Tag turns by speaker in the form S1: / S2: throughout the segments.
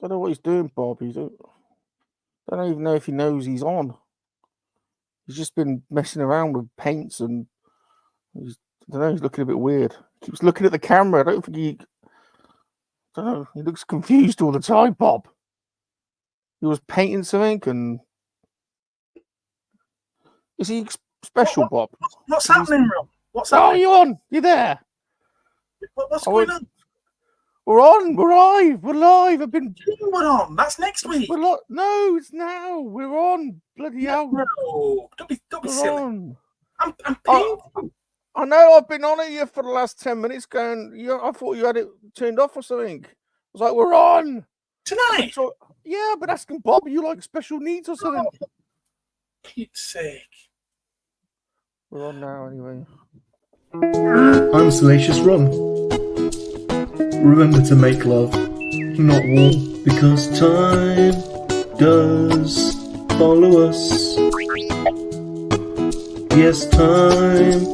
S1: Don't know what he's doing, Bob. Don't even know if he knows he's on. He's just been messing around with paints and I don't know. He's looking a bit weird. He keeps looking at the camera. I don't think he. I don't know. He looks confused all the time, Bob. He was painting something, and is he special, Bob?
S2: What's happening, Rob? What's
S1: happening? Oh,
S2: you
S1: on? You there?
S2: What's going on?
S1: We're on. We're live. We're live. I've been.
S2: We're on. That's next week.
S1: No, it's now. We're on. Bloody hell!
S2: No, don't be silly.
S1: On.
S2: I'm paying.
S1: I know. I've been on at you for the last 10 minutes. Going. I thought you had it turned off or something. I was like, we're on
S2: tonight.
S1: Yeah, but asking Bob, you like special needs or something?
S2: For Pete's sake.
S1: We're on now, anyway.
S3: I'm Salacious Rum. Remember to make love, not war, because time does follow us. Yes, time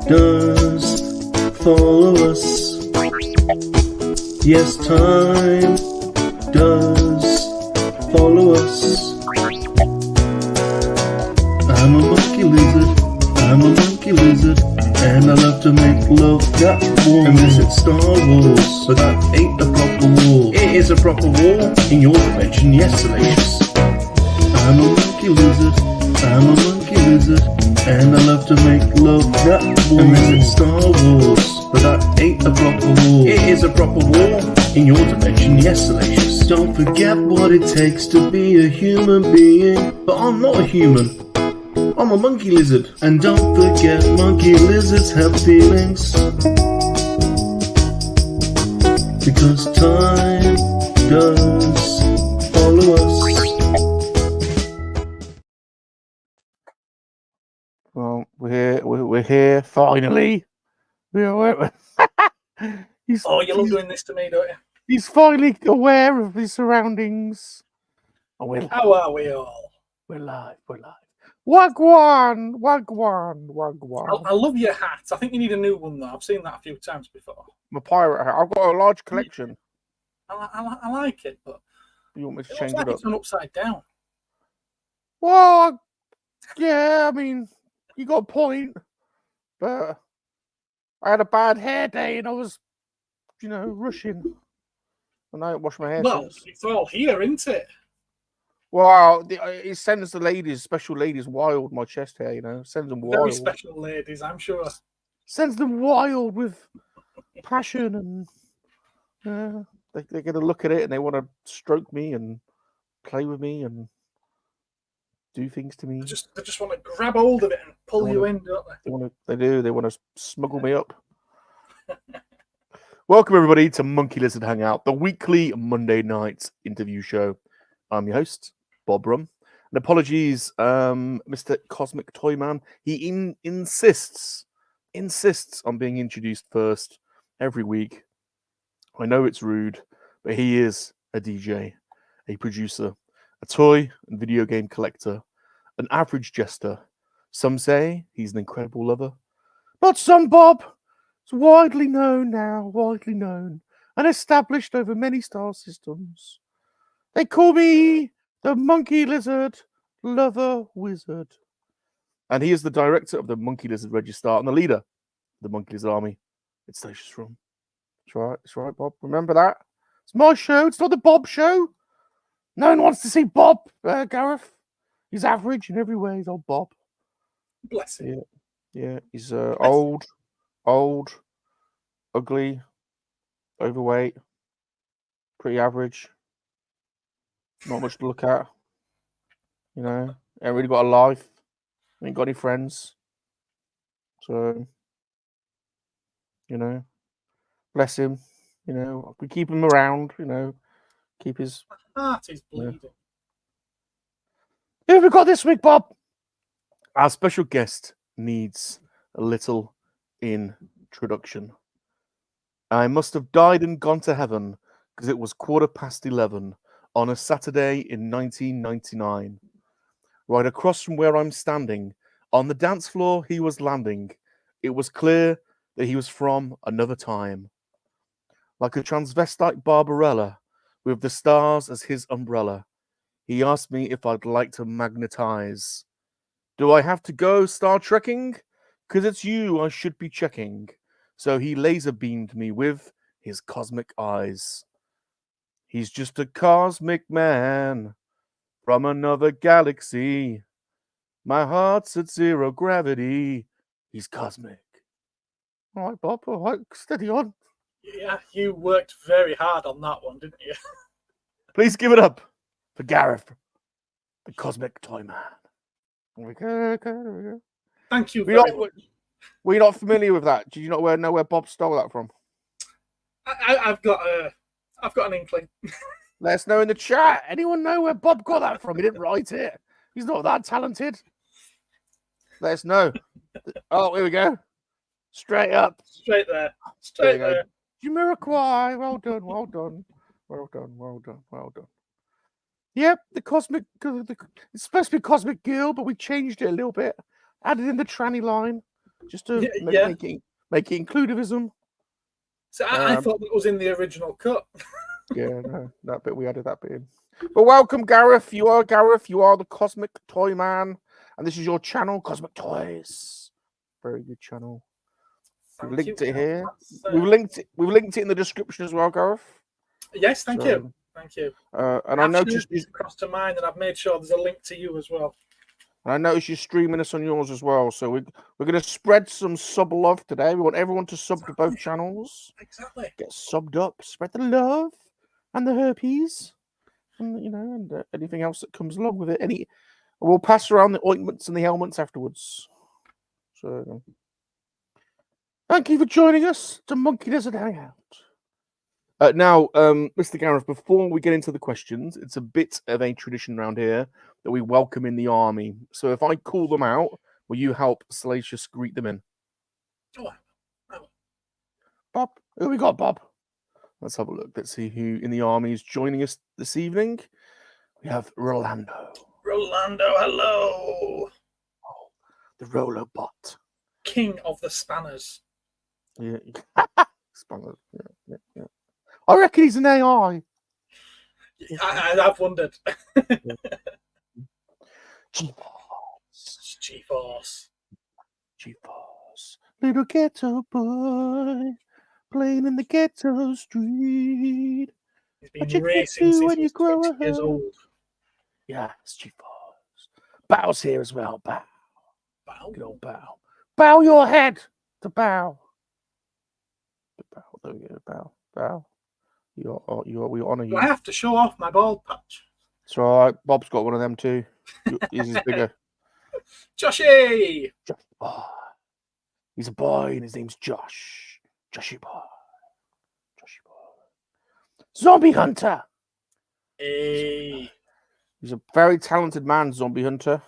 S3: does follow us. Yes, time does follow us. I'm a monkey lizard, I'm a monkey lizard, and I love to make love that warm. And this is Star Wars, but that ain't a proper war. It is a proper war in your dimension, yes, Salacious. I'm a monkey lizard, I'm a monkey lizard, and I love to make love that warm. And this is Star Wars, but that ain't a proper war. It is a proper war in your dimension, yes, Salacious. Don't forget what it takes to be a human being, but I'm not a human. I'm a monkey lizard. And don't forget, monkey lizards have feelings, because time does follow us.
S1: Well, we're here finally.
S2: You love doing this to me, don't you?
S1: He's finally aware of his surroundings.
S2: How are we all?
S1: We're live. Wagwan, wagwan, wagwan.
S2: I love your hat. I think you need a new one, though. I've seen that a few times before.
S1: My pirate hat. I've got a large collection.
S2: I like it, but
S1: you want me to
S2: it
S1: change
S2: looks like
S1: it up?
S2: It's on upside down.
S1: Well, yeah. I mean, you got a point, but I had a bad hair day and I was, rushing, and I didn't wash my hair.
S2: Well, it's all here, isn't it?
S1: Well, it sends the ladies, special ladies, wild. My chest hair, sends them wild.
S2: Very special ladies, I'm sure.
S1: Sends them wild with passion, and they get a look at it and they want to stroke me and play with me and do things to me.
S2: They just want to grab hold of it and pull you in, don't they?
S1: They want to smuggle me up. Welcome everybody to Monkey Lizard Hangout, the weekly Monday night interview show. I'm your host, Bob Rum. And apologies, Mr. Cosmic Toyman. He insists on being introduced first every week. I know it's rude, but he is a DJ, a producer, a toy and video game collector, an average jester. Some say he's an incredible lover, but some, Bob, is widely known and established over many star systems. They call me the Monkey Lizard Lover Wizard. And he is the director of the Monkey Lizard Register and the leader of the Monkey Lizard Army. It's Salacious Rum. That's right, Bob. Remember that? It's my show. It's not the Bob show. No one wants to see Bob, Gareth. He's average in every way. He's old Bob.
S2: Bless him.
S1: Yeah. He's old, ugly, overweight, pretty average. Not much to look at. Ain't really got a life. Ain't got any friends. So, bless him. We keep him around, keep his
S2: heart is bleeding.
S1: Who have we got this week, Bob? Our special guest needs a little introduction. I must have died and gone to heaven because it was 11:15 on a Saturday in 1999. Right across from where I'm standing, on the dance floor he was landing. It was clear that he was from another time. Like a transvestite Barbarella, with the stars as his umbrella. He asked me if I'd like to magnetize. Do I have to go Star Trekking? 'Cause it's you I should be checking. So he laser beamed me with his cosmic eyes. He's just a cosmic man from another galaxy. My heart's at zero gravity. He's cosmic. All right, Bob. All right, steady on.
S2: Yeah, you worked very hard on that one, didn't you?
S1: Please give it up for Gareth, the cosmic toy man. There we go. There we go.
S2: Thank you very much.
S1: Were you not familiar with that? Did you not know where Bob stole that from?
S2: I've got an inkling.
S1: Let us know in the chat. Anyone know where Bob got that from? He didn't write it. He's not that talented. Let us know. Oh, here we go. Straight up.
S2: Straight there. Straight there.
S1: Jamiroquai. Well done. Well done. Well done. Well done. Well done. Yep, the cosmic. It's supposed to be Cosmic Girl, but we changed it a little bit. Added in the tranny line just to make it inclusivism.
S2: So I thought that was in the original cut.
S1: Yeah, no, that bit we added that bit in. But welcome, Gareth. You are Gareth. You are the Cosmic Toy Man, and this is your channel, Cosmic Toys. Very good channel. We've linked it here. We've linked it in the description as well, Gareth.
S2: Yes, thank you. Thank you.
S1: And I noticed
S2: you crossed to mine, and I've made sure there's a link to you as well.
S1: And I noticed you're streaming us on yours as well. So we're going to spread some sub love today. We want everyone to sub to both channels.
S2: Exactly.
S1: Get subbed up. Spread the love and the herpes, and and anything else that comes along with it. We'll pass around the ointments and the helmets afterwards. So thank you for joining us to MoNKey-LiZaRD Hangout. Now, Mr. Gareth, before we get into the questions, it's a bit of a tradition around here that we welcome in the army. So if I call them out, will you help Salacious greet them in?
S2: Oh.
S1: Bob, who we got, Bob? Let's have a look. Let's see who in the army is joining us this evening. We have Rolando.
S2: Rolando, hello.
S1: Oh, the Rolo bot.
S2: King of the spanners.
S1: Yeah. Spanners. Yeah. I reckon he's an AI.
S2: I've wondered.
S1: G-Force. Little ghetto boy playing in the ghetto street.
S2: He's been racing since he was 20 years old.
S1: Yeah, it's G-Force. Bow's here as well. Bow. Good old Bow. Bow your head to Bow. There we go. Bow. We honour you.
S2: I have to show off my bald patch.
S1: It's all right. Bob's got one of them too. His is bigger.
S2: Joshy!
S1: Oh, he's a boy and his name's Josh. Joshy boy. Zombie Hunter.
S2: Hey.
S1: He's a very talented man, Zombie Hunter.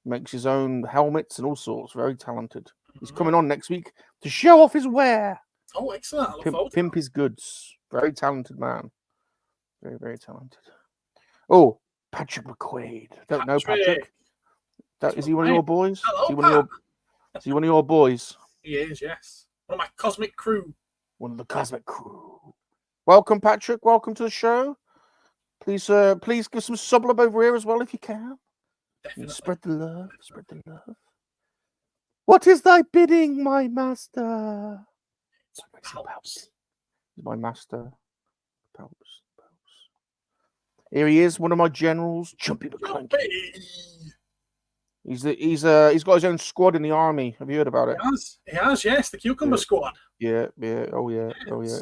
S1: Makes his own helmets and all sorts. Very talented. He's coming on next week to show off his wear.
S2: Oh, excellent.
S1: Pimp his goods. Very talented man. Very, very talented. Oh, Patrick McQuaid. Don't know Patrick. Is he one of your boys?
S2: Hello,
S1: is he one of your boys?
S2: He is, yes. One of my cosmic crew.
S1: One of the cosmic crew. Welcome, Patrick. Welcome to the show. Please give some sub love over here as well if you can.
S2: Definitely.
S1: Spread the love. Spread the love. What is thy bidding, my master? He's my master. Palps. Here he is, one of my generals, Jumpy McClunky. He's got his own squad in the army. Have you heard about it?
S2: He has, yes, the Cucumber Squad.
S1: Yeah. Oh yeah.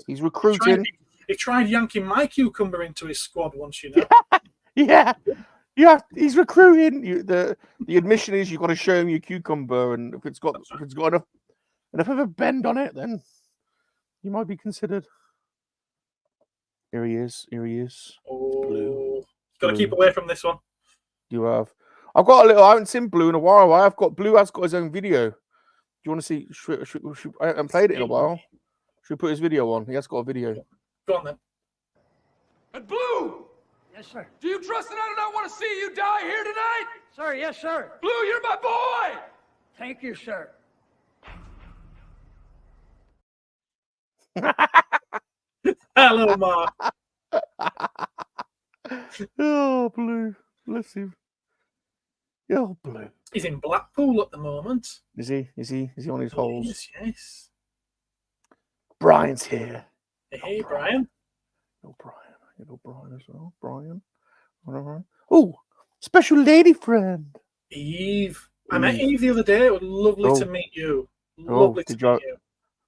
S1: He's recruiting.
S2: He tried yanking my cucumber into his squad once, you know.
S1: Yeah. He's recruiting. The admission is you've got to show him your cucumber, and if it's got enough of a bend on it, then you might be considered. Here he is.
S2: Oh,
S1: Blue.
S2: Got to keep away from this one.
S1: You have. I haven't seen Blue in a while. Blue has got his own video. Do you want to see? I haven't played it in a while. Should we put his video on? He has got a video.
S2: Go on then.
S4: And Blue!
S5: Yes, sir.
S4: Do you trust that I do not want to see you die here tonight?
S5: Sir, yes, sir.
S4: Blue, you're my boy!
S5: Thank you, sir.
S2: Hello, Mark.
S1: Oh, Blue. Bless him. Oh, Blue.
S2: He's in Blackpool at the moment.
S1: Is he? Is he on his
S2: He
S1: holes?
S2: is, yes.
S1: Brian's here.
S2: Hey, Brian.
S1: Oh, Brian. I know Brian as well. Brian. All right. Oh, special lady friend.
S2: Eve. I met Eve the other day. It was lovely to meet you. Lovely to meet you.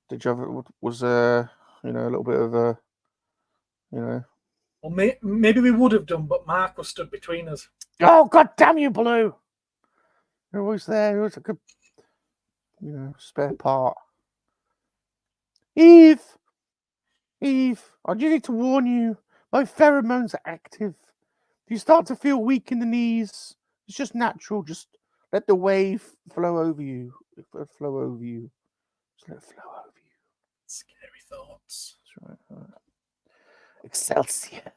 S1: Did you have, was you know, a little bit of you know?
S2: Well, maybe we would have done, but Mark was stood between us.
S1: Oh, God damn you, Blue. You're always there. You're always a good, you know, spare part. Eve, I just need to warn you. My pheromones are active. If you start to feel weak in the knees, it's just natural. Just let the wave flow over you. Flow over you. Just let it flow over you.
S2: Scary thoughts.
S1: That's right. Excelsior.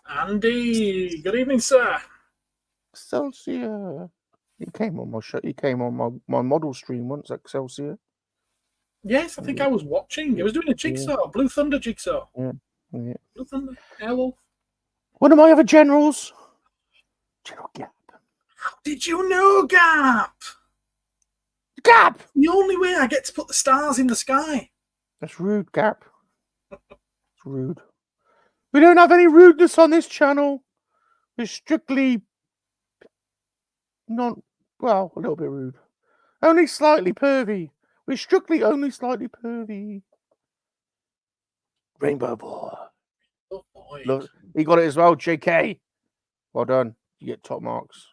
S2: Andy, good evening, sir.
S1: Excelsior. He came on my show. He came on my model stream once. Excelsior.
S2: Yes, I think I was watching. He was doing a jigsaw, Blue Thunder jigsaw.
S1: Yeah.
S2: Blue Thunder, Airwolf.
S1: One of my other generals. General Gap.
S2: How did you know, Gap?
S1: Gap!
S2: The only way I get to put the stars in the sky.
S1: That's rude, Gap. It's rude. We don't have any rudeness on this channel. We're strictly not, well, a little bit rude. Only slightly pervy. We're strictly only slightly pervy. Rainbow Boy.
S2: Oh, boy.
S1: Look, he got it as well, JK. Well done. You get top marks.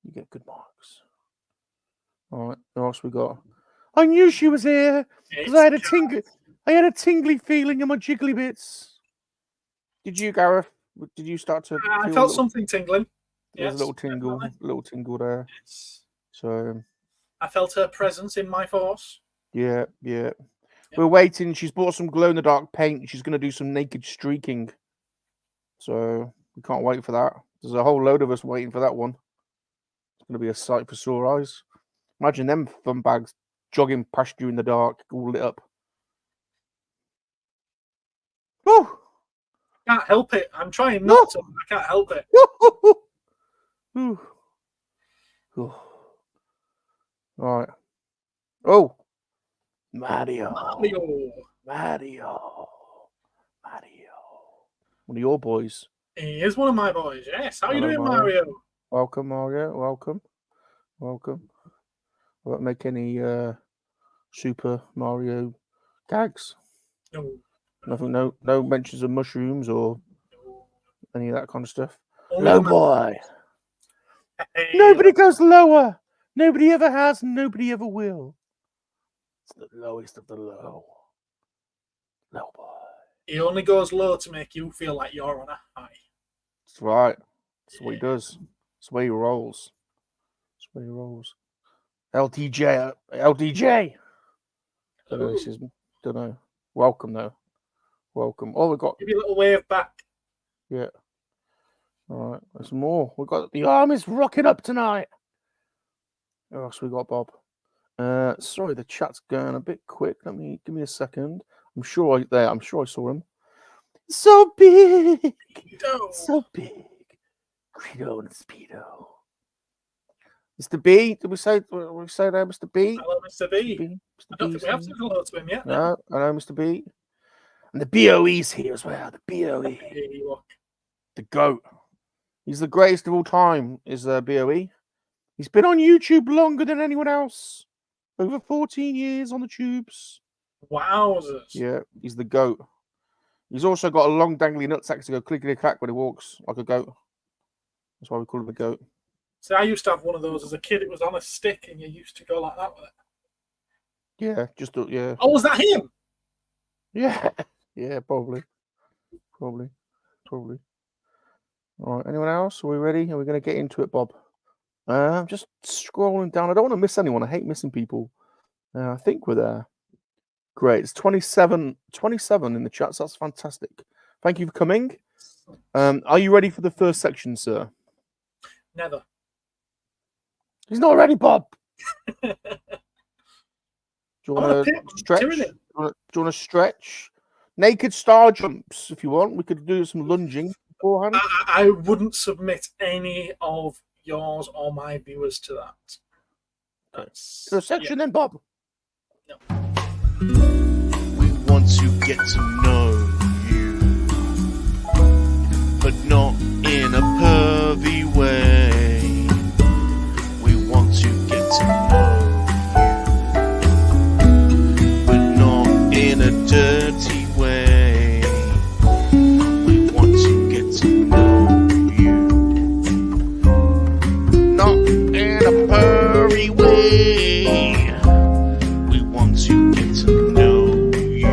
S1: You get good marks. All right, what else we got? I knew she was here because I had a tingly feeling in my jiggly bits. Did you, Gareth? Did you start to?
S2: I felt something tingling.
S1: There's
S2: Yes,
S1: a little tingle there.
S2: Yes.
S1: So
S2: I felt her presence in my force.
S1: yeah. We're waiting. She's bought some glow in the dark paint. She's going to do some naked streaking. So we can't wait for that. There's a whole load of us waiting for that one. It's going to be a sight for sore eyes. Imagine them fun bags jogging past you in the dark, all lit up. Oh,
S2: Can't help it. I'm trying not to. I can't help it.
S1: Ooh. Ooh. All right. Oh, Mario. One of your boys.
S2: He is one of my boys. Yes. How are you
S1: Hello,
S2: doing,
S1: Mario.
S2: Mario?
S1: Welcome, Mario. Welcome. I won't make any Super Mario gags.
S2: No.
S1: Nothing. No mentions of mushrooms or any of that kind of stuff.
S2: Only
S1: Low
S2: the
S1: boy.
S2: Hey,
S1: Nobody goes lower. Nobody ever has. Nobody ever will. It's the lowest of the low. Low boy.
S2: He only goes low to make you feel like you're on a high.
S1: That's right. That's what he does. That's the way he rolls. LDJ. Don't know. Welcome though. Welcome. Oh, we got.
S2: Give you a little wave back.
S1: Yeah. All right. There's more. We got the army's rocking up tonight. What else we got, Bob? Sorry, the chat's going a bit quick. Give me a second. I'm sure I saw him. So big. So big. Greedo and Speedo. Mr. B, did we say there, Mr. B?
S2: Hello, Mr. B. I don't think we have to hello to him yet.
S1: No, hello, Mr. B. And the BOE's here as well. The BOE. The GOAT. He's the greatest of all time, is BOE. He's been on YouTube longer than anyone else. Over 14 years on the tubes.
S2: Wowzers.
S1: Yeah, he's the GOAT. He's also got a long dangly nutsack to go clickety-clack when he walks like a goat. That's why we call him the GOAT.
S2: See, I used to have one of those as a kid. It was on a stick, and you used to go like that with it.
S1: Yeah, yeah.
S2: Oh, was that him?
S1: Yeah, yeah, probably. All right, anyone else? Are we ready? Are we going to get into it, Bob? I'm just scrolling down. I don't want to miss anyone. I hate missing people. I think we're there. Great. It's 27 in the chat, so that's fantastic. Thank you for coming. Are you ready for the first section, sir?
S2: Never.
S1: He's not ready, Bob. Do you want to stretch? Do you want to stretch? Naked star jumps, if you want. We could do some lunging beforehand.
S2: I wouldn't submit any of yours or my viewers to that. That's
S1: To a section then, Bob.
S2: No.
S3: We want to get to know you, but not in a pervy way. We want to get to know you, but not in a dirty way. We want to get to know you, not in a pervy way. We want to get to know you,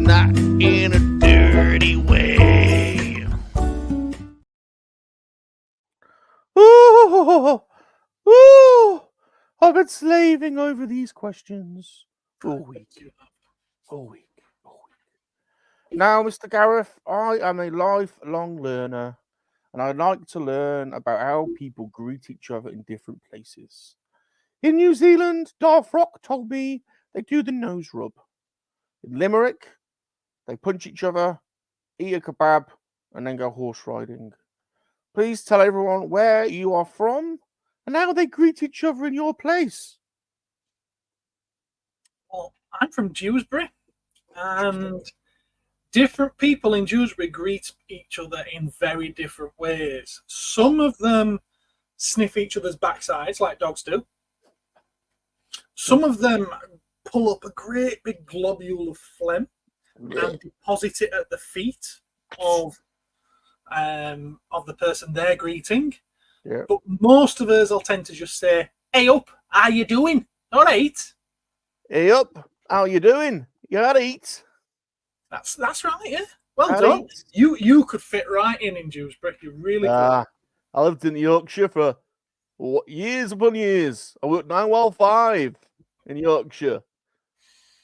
S3: not in a dirty way.
S1: Ooh, ooh, I've been slaving over these questions all week. All week. Now, Mr. Gareth, I am a lifelong learner, and I like to learn about how people greet each other in different places. In New Zealand, Darth Rock told me they do the nose rub. In Limerick, they punch each other, eat a kebab, and then go horse riding. Please tell everyone where you are from and how they greet each other in your place.
S2: Well, I'm from Dewsbury, and different people in Dewsbury greet each other in very different ways. Some of them sniff each other's backsides like dogs do. Some of them pull up a great big globule of phlegm and deposit it at the feet of the person they're greeting.
S1: Yeah.
S2: But most of us will tend to just say, "Hey up, how you doing? All right."
S1: Hey up, how you doing? You had to eat.
S2: That's right, yeah. Well
S1: Had
S2: done.
S1: eat.
S2: You could fit right in Dewsbury. You really could.
S1: I lived in Yorkshire for years upon years. I worked 9-5 in Yorkshire.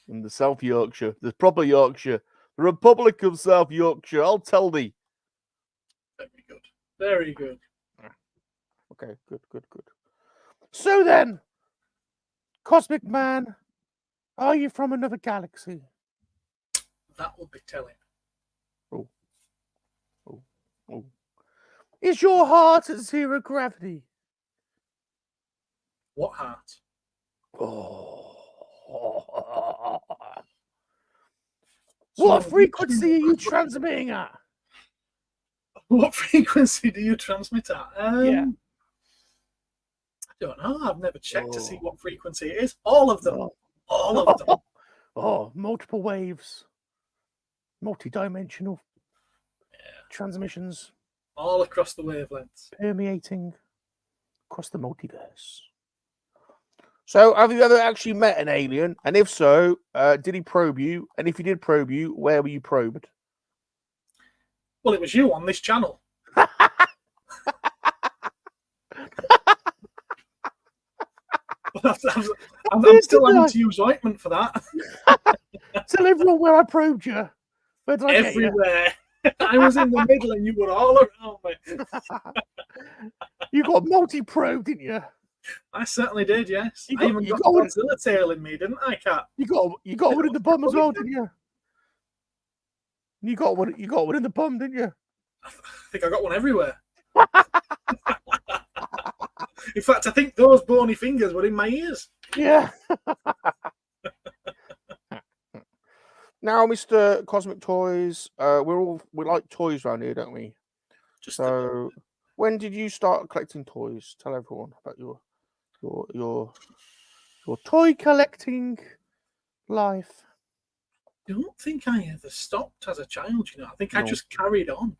S1: In the South Yorkshire. The proper Yorkshire. The Republic of South Yorkshire. I'll tell thee.
S2: Very good. Very good.
S1: Okay, good. So then, Cosmic Man, are you from another galaxy?
S2: That would be telling.
S1: Oh. Is your heart at 0 gravity?
S2: What heart?
S1: Oh. What frequency are you transmitting at?
S2: What frequency do you transmit at?
S1: Yeah.
S2: I don't know. I've never checked to see what frequency it is. All of them. All of them.
S1: Oh, multiple waves. Multi-dimensional transmissions
S2: All across the wavelengths.
S1: permeating across the multiverse. So, have you ever actually met an alien? And if so, did he probe you? And if he did probe you, where were you probed?
S2: Well, it was you on this channel. I'm still having to use ointment for that.
S1: Tell everyone where I probed you. Where did I get you?
S2: Everywhere. I was in the middle and you were all around me.
S1: You got multi-probed, didn't you?
S2: I certainly did, yes.
S1: You
S2: I even got Godzilla tail in me, didn't I, Cat?
S1: You got one in the bum as well, didn't you? You got one in the bum, didn't you?
S2: I think I got one everywhere. In fact, I think those bony fingers were in my ears.
S1: Yeah. Now, Mr. Cosmic Toys, we like toys around here, don't we? So, when did you start collecting toys? Tell everyone about your toy collecting life.
S2: I don't think I ever stopped as a child, you know. I think I just carried on.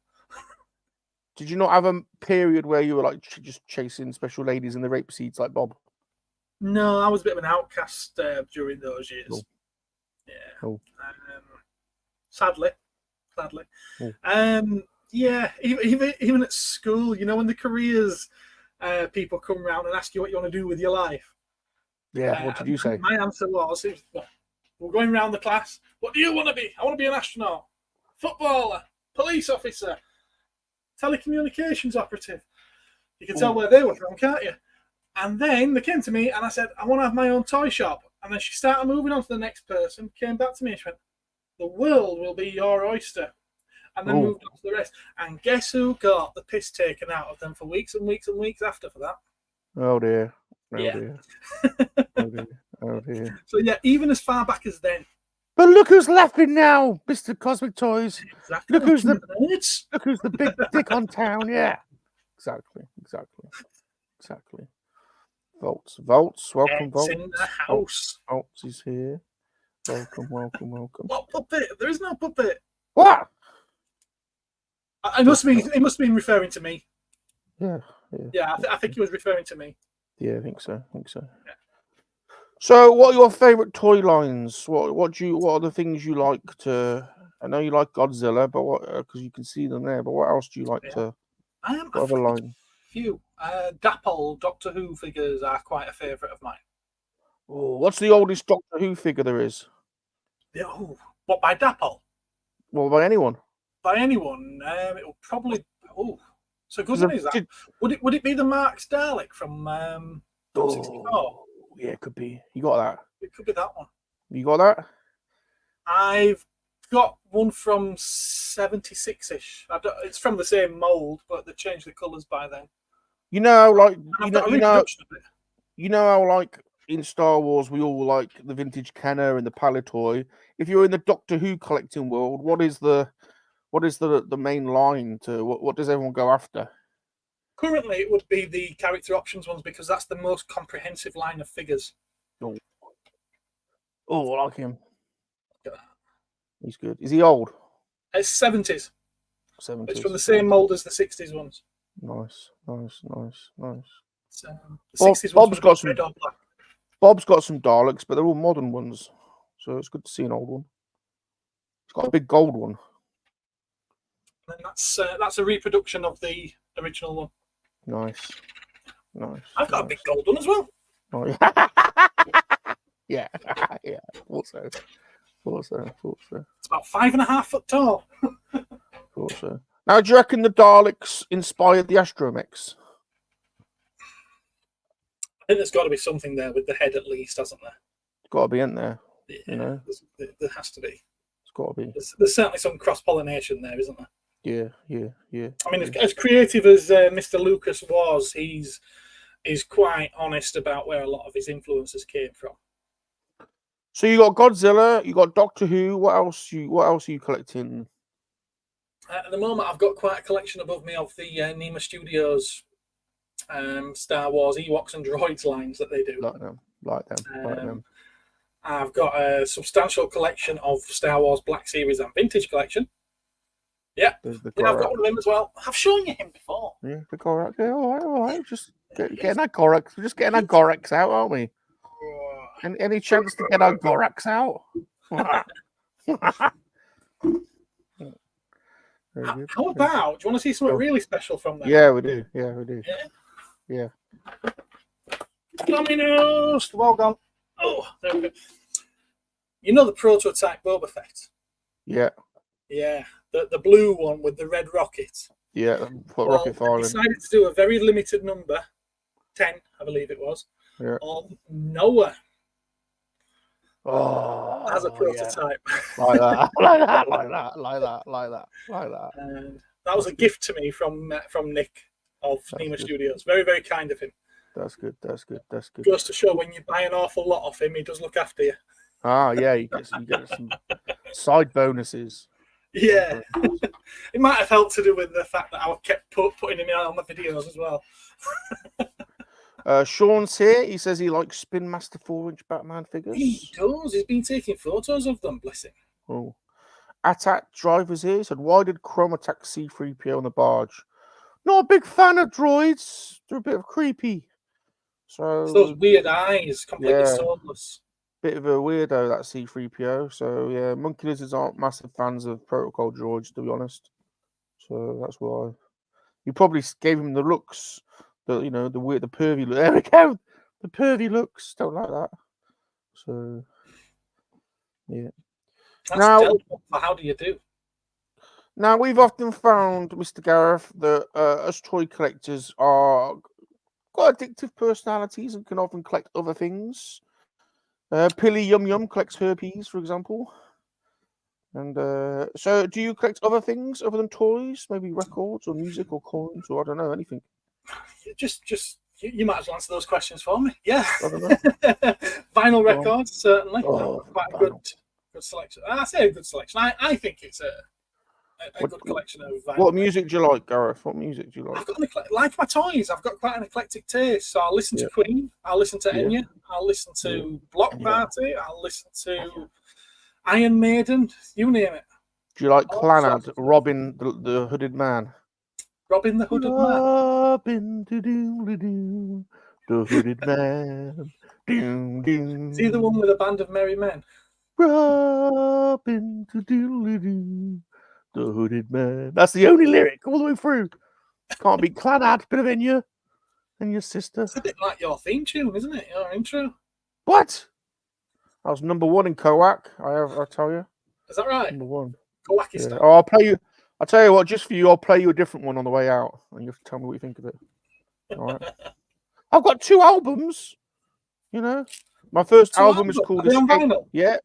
S1: Did you not have a period where you were like just chasing special ladies in the rape seats like Bob?
S2: No, I was a bit of an outcast during those years.
S1: Cool.
S2: Yeah.
S1: Cool.
S2: Sadly.
S1: Cool.
S2: Yeah, even at school, you know, when the careers people come around and ask you what you want to do with your life.
S1: Yeah, what did you say?
S2: My answer was, we're going around the class. What do you want to be? I want to be an astronaut, footballer, police officer, telecommunications operative. You can tell where they were from, can't you? And then they came to me and I said, I want to have my own toy shop. And then she started moving on to the next person, came back to me and she went, the world will be your oyster. And then
S1: Oh.
S2: moved on to the rest. And guess who got the piss taken out of them for weeks and weeks and weeks after for that?
S1: Oh dear. Oh
S2: Yeah.
S1: dear. Oh dear. Oh dear.
S2: So yeah, even as far back as then.
S1: But look who's laughing now, Mr. Cosmic Toys.
S2: Exactly.
S1: Look who's the
S2: nerds.
S1: look who's the big dick on town. Yeah. Exactly. Volts. Welcome,
S2: It's
S1: Volts.
S2: in the house.
S1: Volts is here. Welcome.
S2: What puppet? There is no puppet.
S1: What?
S2: It must have been referring to me.
S1: Yeah.
S2: Yeah, I think he was referring to me.
S1: Yeah, I think so.
S2: Yeah.
S1: So, what are your favourite toy lines? What are the things you like to? I know you like Godzilla, but what? Because you can see them there. But what else do you like to? What other line?
S2: Few. Dapple Doctor Who figures are quite a favourite of mine.
S1: Oh, what's the oldest Doctor Who figure there is?
S2: Oh, what, by Dapple?
S1: Well, by anyone.
S2: By anyone? It will probably. Oh, so good one is that? Would it be the Marx Dalek from 64?
S1: Yeah, it could be. You got that?
S2: It could be that one.
S1: You got that?
S2: I've got one from 76-ish. It's from the same mould, but they changed the colours by then.
S1: You know, like
S2: You know,
S1: how like in Star Wars we all like the vintage Kenner and the Palitoy. If you're in the Doctor Who collecting world, what is the main line to what does everyone go after?
S2: currently, it would be the character options ones because that's the most comprehensive line of figures.
S1: Oh, I like him.
S2: Look at that.
S1: He's good. Is he old?
S2: It's 70s.
S1: 70s.
S2: It's from the same mould as the 60s ones.
S1: Nice.
S2: So, the 60s ones
S1: Bob's
S2: red or black.
S1: Bob's got some Daleks, but they're all modern ones, so it's good to see an old one. He's got a big gold one.
S2: And that's a reproduction of the original one.
S1: Nice.
S2: I've got a big gold one as well.
S1: Oh, yeah. yeah. Also.
S2: It's about 5.5 foot tall.
S1: Also. Now, do you reckon the Daleks inspired the Astromechs?
S2: I think there's got to be something there with the head at least, hasn't there?
S1: It's got to be in there.
S2: Yeah,
S1: You know,
S2: there has to be.
S1: it's got to be.
S2: There's certainly some cross-pollination there, isn't there?
S1: Yeah.
S2: I mean, as creative as Mr. Lucas was, he's quite honest about where a lot of his influences came from.
S1: So you got Godzilla, you got Doctor Who. What else are you collecting?
S2: At the moment, I've got quite a collection above me of the Nema Studios Star Wars Ewoks and Droids lines that they do.
S1: Like them.
S2: I've got a substantial collection of Star Wars Black Series and Vintage collection. Yeah, I've got one of them as well. I've shown you him before.
S1: Yeah, the Gorax. Yeah, all right. Just getting that Gorax. We're just getting our Gorax out, aren't we? Any chance to get our Gorax out?
S2: How about? Do you want to see something really special from there?
S1: Yeah, we do. Yeah.
S2: Dominoes. Well done. Oh, there we go. You know the prototype Boba Fett?
S1: Yeah.
S2: Yeah, the blue one with the red rocket.
S1: Yeah, rocket firing.
S2: I decided to do a very limited number, 10, I believe it was, of Noah.
S1: Oh,
S2: as a prototype.
S1: Yeah. Like that.
S2: And that was a gift to me from Nick of Nema Studios. Very, very kind of him.
S1: That's good.
S2: Goes to show when you buy an awful lot off him, he does look after you.
S1: Ah, yeah, you get some side bonuses.
S2: Yeah. It might have helped to do with the fact that I kept putting him on my videos as well.
S1: Sean's here. He says he likes Spin Master 4-inch Batman figures.
S2: He does. He's been taking photos of them, bless him.
S1: Oh. Attack Driver's here. He said, why did Chrome attack C-3PO on the barge? Not a big fan of droids. They're a bit of creepy. So
S2: it's those weird eyes, completely soulless.
S1: Bit of a weirdo, that C-3PO. So yeah, monkey lizards aren't massive fans of protocol droids, to be honest. So that's why. You probably gave him the looks, the weird, the pervy look. There we go. The pervy looks. Don't like that. So yeah.
S2: That's now, how do you do?
S1: Now we've often found, Mr. Gareth, that us toy collectors are got addictive personalities and can often collect other things. Pilly Yum Yum collects herpes, for example. And so, do you collect other things other than toys? Maybe records or music or coins or I don't know, anything?
S2: You might as well answer those questions for me. Yeah.
S1: I don't know.
S2: Vinyl
S1: Go on.
S2: records, certainly.
S1: Oh,
S2: Quite a
S1: vinyl.
S2: good selection. I say a good selection. I think it's a
S1: What-
S2: good collection of vinyl.
S1: What music do you like, Gareth? What music do you like?
S2: I've got like my toys. I've got quite an eclectic taste. So I'll listen to
S1: Yeah.
S2: Queen. I'll listen to
S1: Yeah.
S2: Enya. I'll listen to Block
S1: Enya.
S2: Party. I'll listen to Iron Maiden. You name it.
S1: Do you like
S2: Oh,
S1: Clannad,
S2: sorry.
S1: Robin the Hooded Man?
S2: Robin the Hooded Man.
S1: Robin doo-doo-doo-doo, the Hooded Man. Doom, doom.
S2: Is he the one with a band of merry men?
S1: Robin doo-doo-doo-doo, the Hooded Man. That's the only lyric all the way through. Can't be Clannad, bit of Enya and your sister.
S2: It's a bit like your theme tune, isn't it? Your intro.
S1: What? I was number one in KoWaK. I tell you,
S2: Is that right?
S1: number one.
S2: KoWaKian
S1: Yeah.
S2: style.
S1: Oh, I'll play you. I'll tell you what. Just for you, I'll play you a different one on the way out, and you have to tell me what you think of it. All right. I've got 2 albums. You know, my first
S2: 2
S1: album is
S2: albums?
S1: called
S2: Are they on
S1: Escape.
S2: vinyl?
S1: Yeah,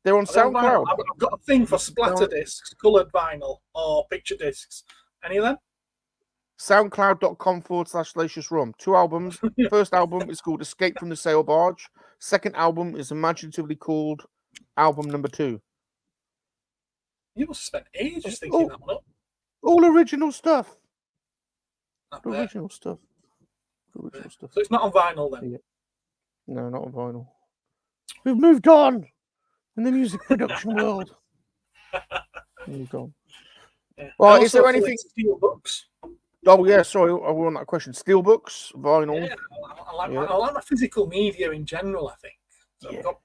S1: they're on
S2: Are they on vinyl?
S1: SoundCloud.
S2: I've got a thing for splatter discs, coloured vinyl, or picture discs. Any of them?
S1: SoundCloud.com/Salacious Rum. 2 albums. First album is called Escape from the Sail Barge. Second album is imaginatively called Album Number 2.
S2: You must have spent ages thinking that one up.
S1: All original stuff.
S2: I bet.
S1: Original stuff. Original stuff.
S2: So it's not on vinyl then?
S1: Yeah. No, not on vinyl. We've moved on in the music production world. Moved on.
S2: Yeah.
S1: Well,
S2: I
S1: is there
S2: also
S1: anything?
S2: collect steel books.
S1: Oh yeah, sorry, I want that question. Steelbooks, vinyl.
S2: Yeah, I like my physical media in general, I think. So I've got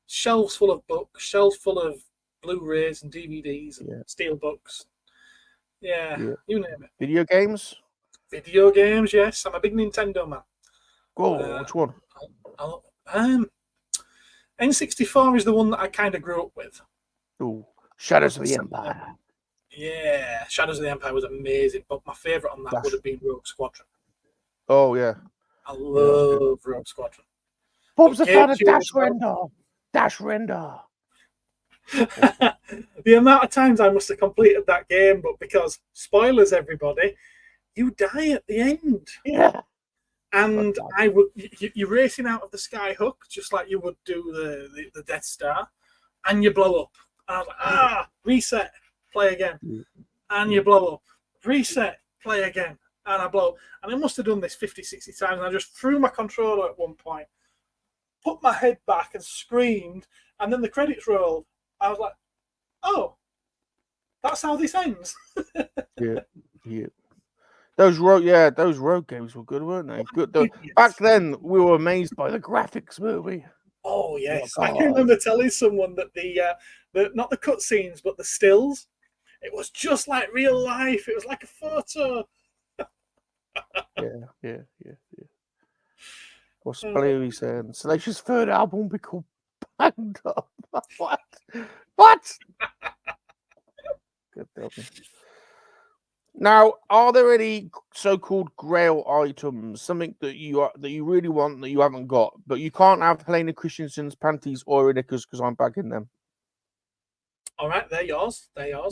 S2: shelves full of books, shelves full of Blu-rays and DVDs and steel books. Yeah, you name it.
S1: Video games.
S2: Video games, yes. I'm a big Nintendo man.
S1: Oh, which one?
S2: N64 is the one that I kind of grew up with.
S1: Oh, Shadows of the Empire.
S2: Yeah, Shadows of the Empire was amazing, but my favourite on that would have been Rogue Squadron.
S1: Oh yeah,
S2: I love Rogue Squadron.
S1: Bob's a fan of Dash Render. Dash Render.
S2: The amount of times I must have completed that game, but because spoilers, everybody, you die at the end.
S1: Yeah.
S2: And you're racing out of the skyhook just like you would do the Death Star, and you blow up. And I was like, reset, play again, and you blow up, reset, play again, and I blow up. And I must have done this 50, 60 times. And I just threw my controller at one point, put my head back, and screamed. And then the credits rolled. I was like, oh, that's how this ends.
S1: Yeah. Those road games were good, weren't they? Good. Back then, we were amazed by the graphics, weren't we?
S2: Oh yes, I can remember telling someone that the not the cutscenes, but the stills, it was just like real life. It was like a photo.
S1: Yeah. What's Blairey saying? Salacious' third album will be called Banged Up. What? Good help me. Now, are there any so-called grail items, something that you really want that you haven't got, but you can't have Helena Christensen's panties or her knickers because I'm bagging them?
S2: All right, they're yours.
S1: Yeah.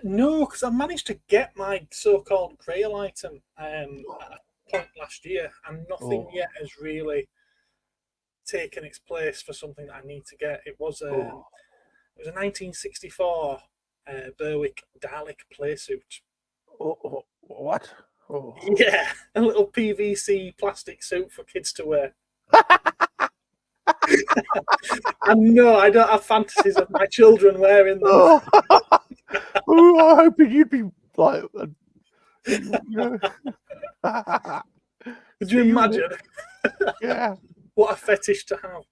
S2: No, because I managed to get my so-called grail item at a point last year, and nothing yet has really taken its place for something that I need to get. It was a 1964 Berwick Dalek playsuit.
S1: What? Oh.
S2: Yeah, a little PVC plastic suit for kids to wear. And no, I don't have fantasies of my children wearing them.
S1: I hoping you'd be like,
S2: Could you imagine?
S1: Yeah.
S2: What a fetish to have.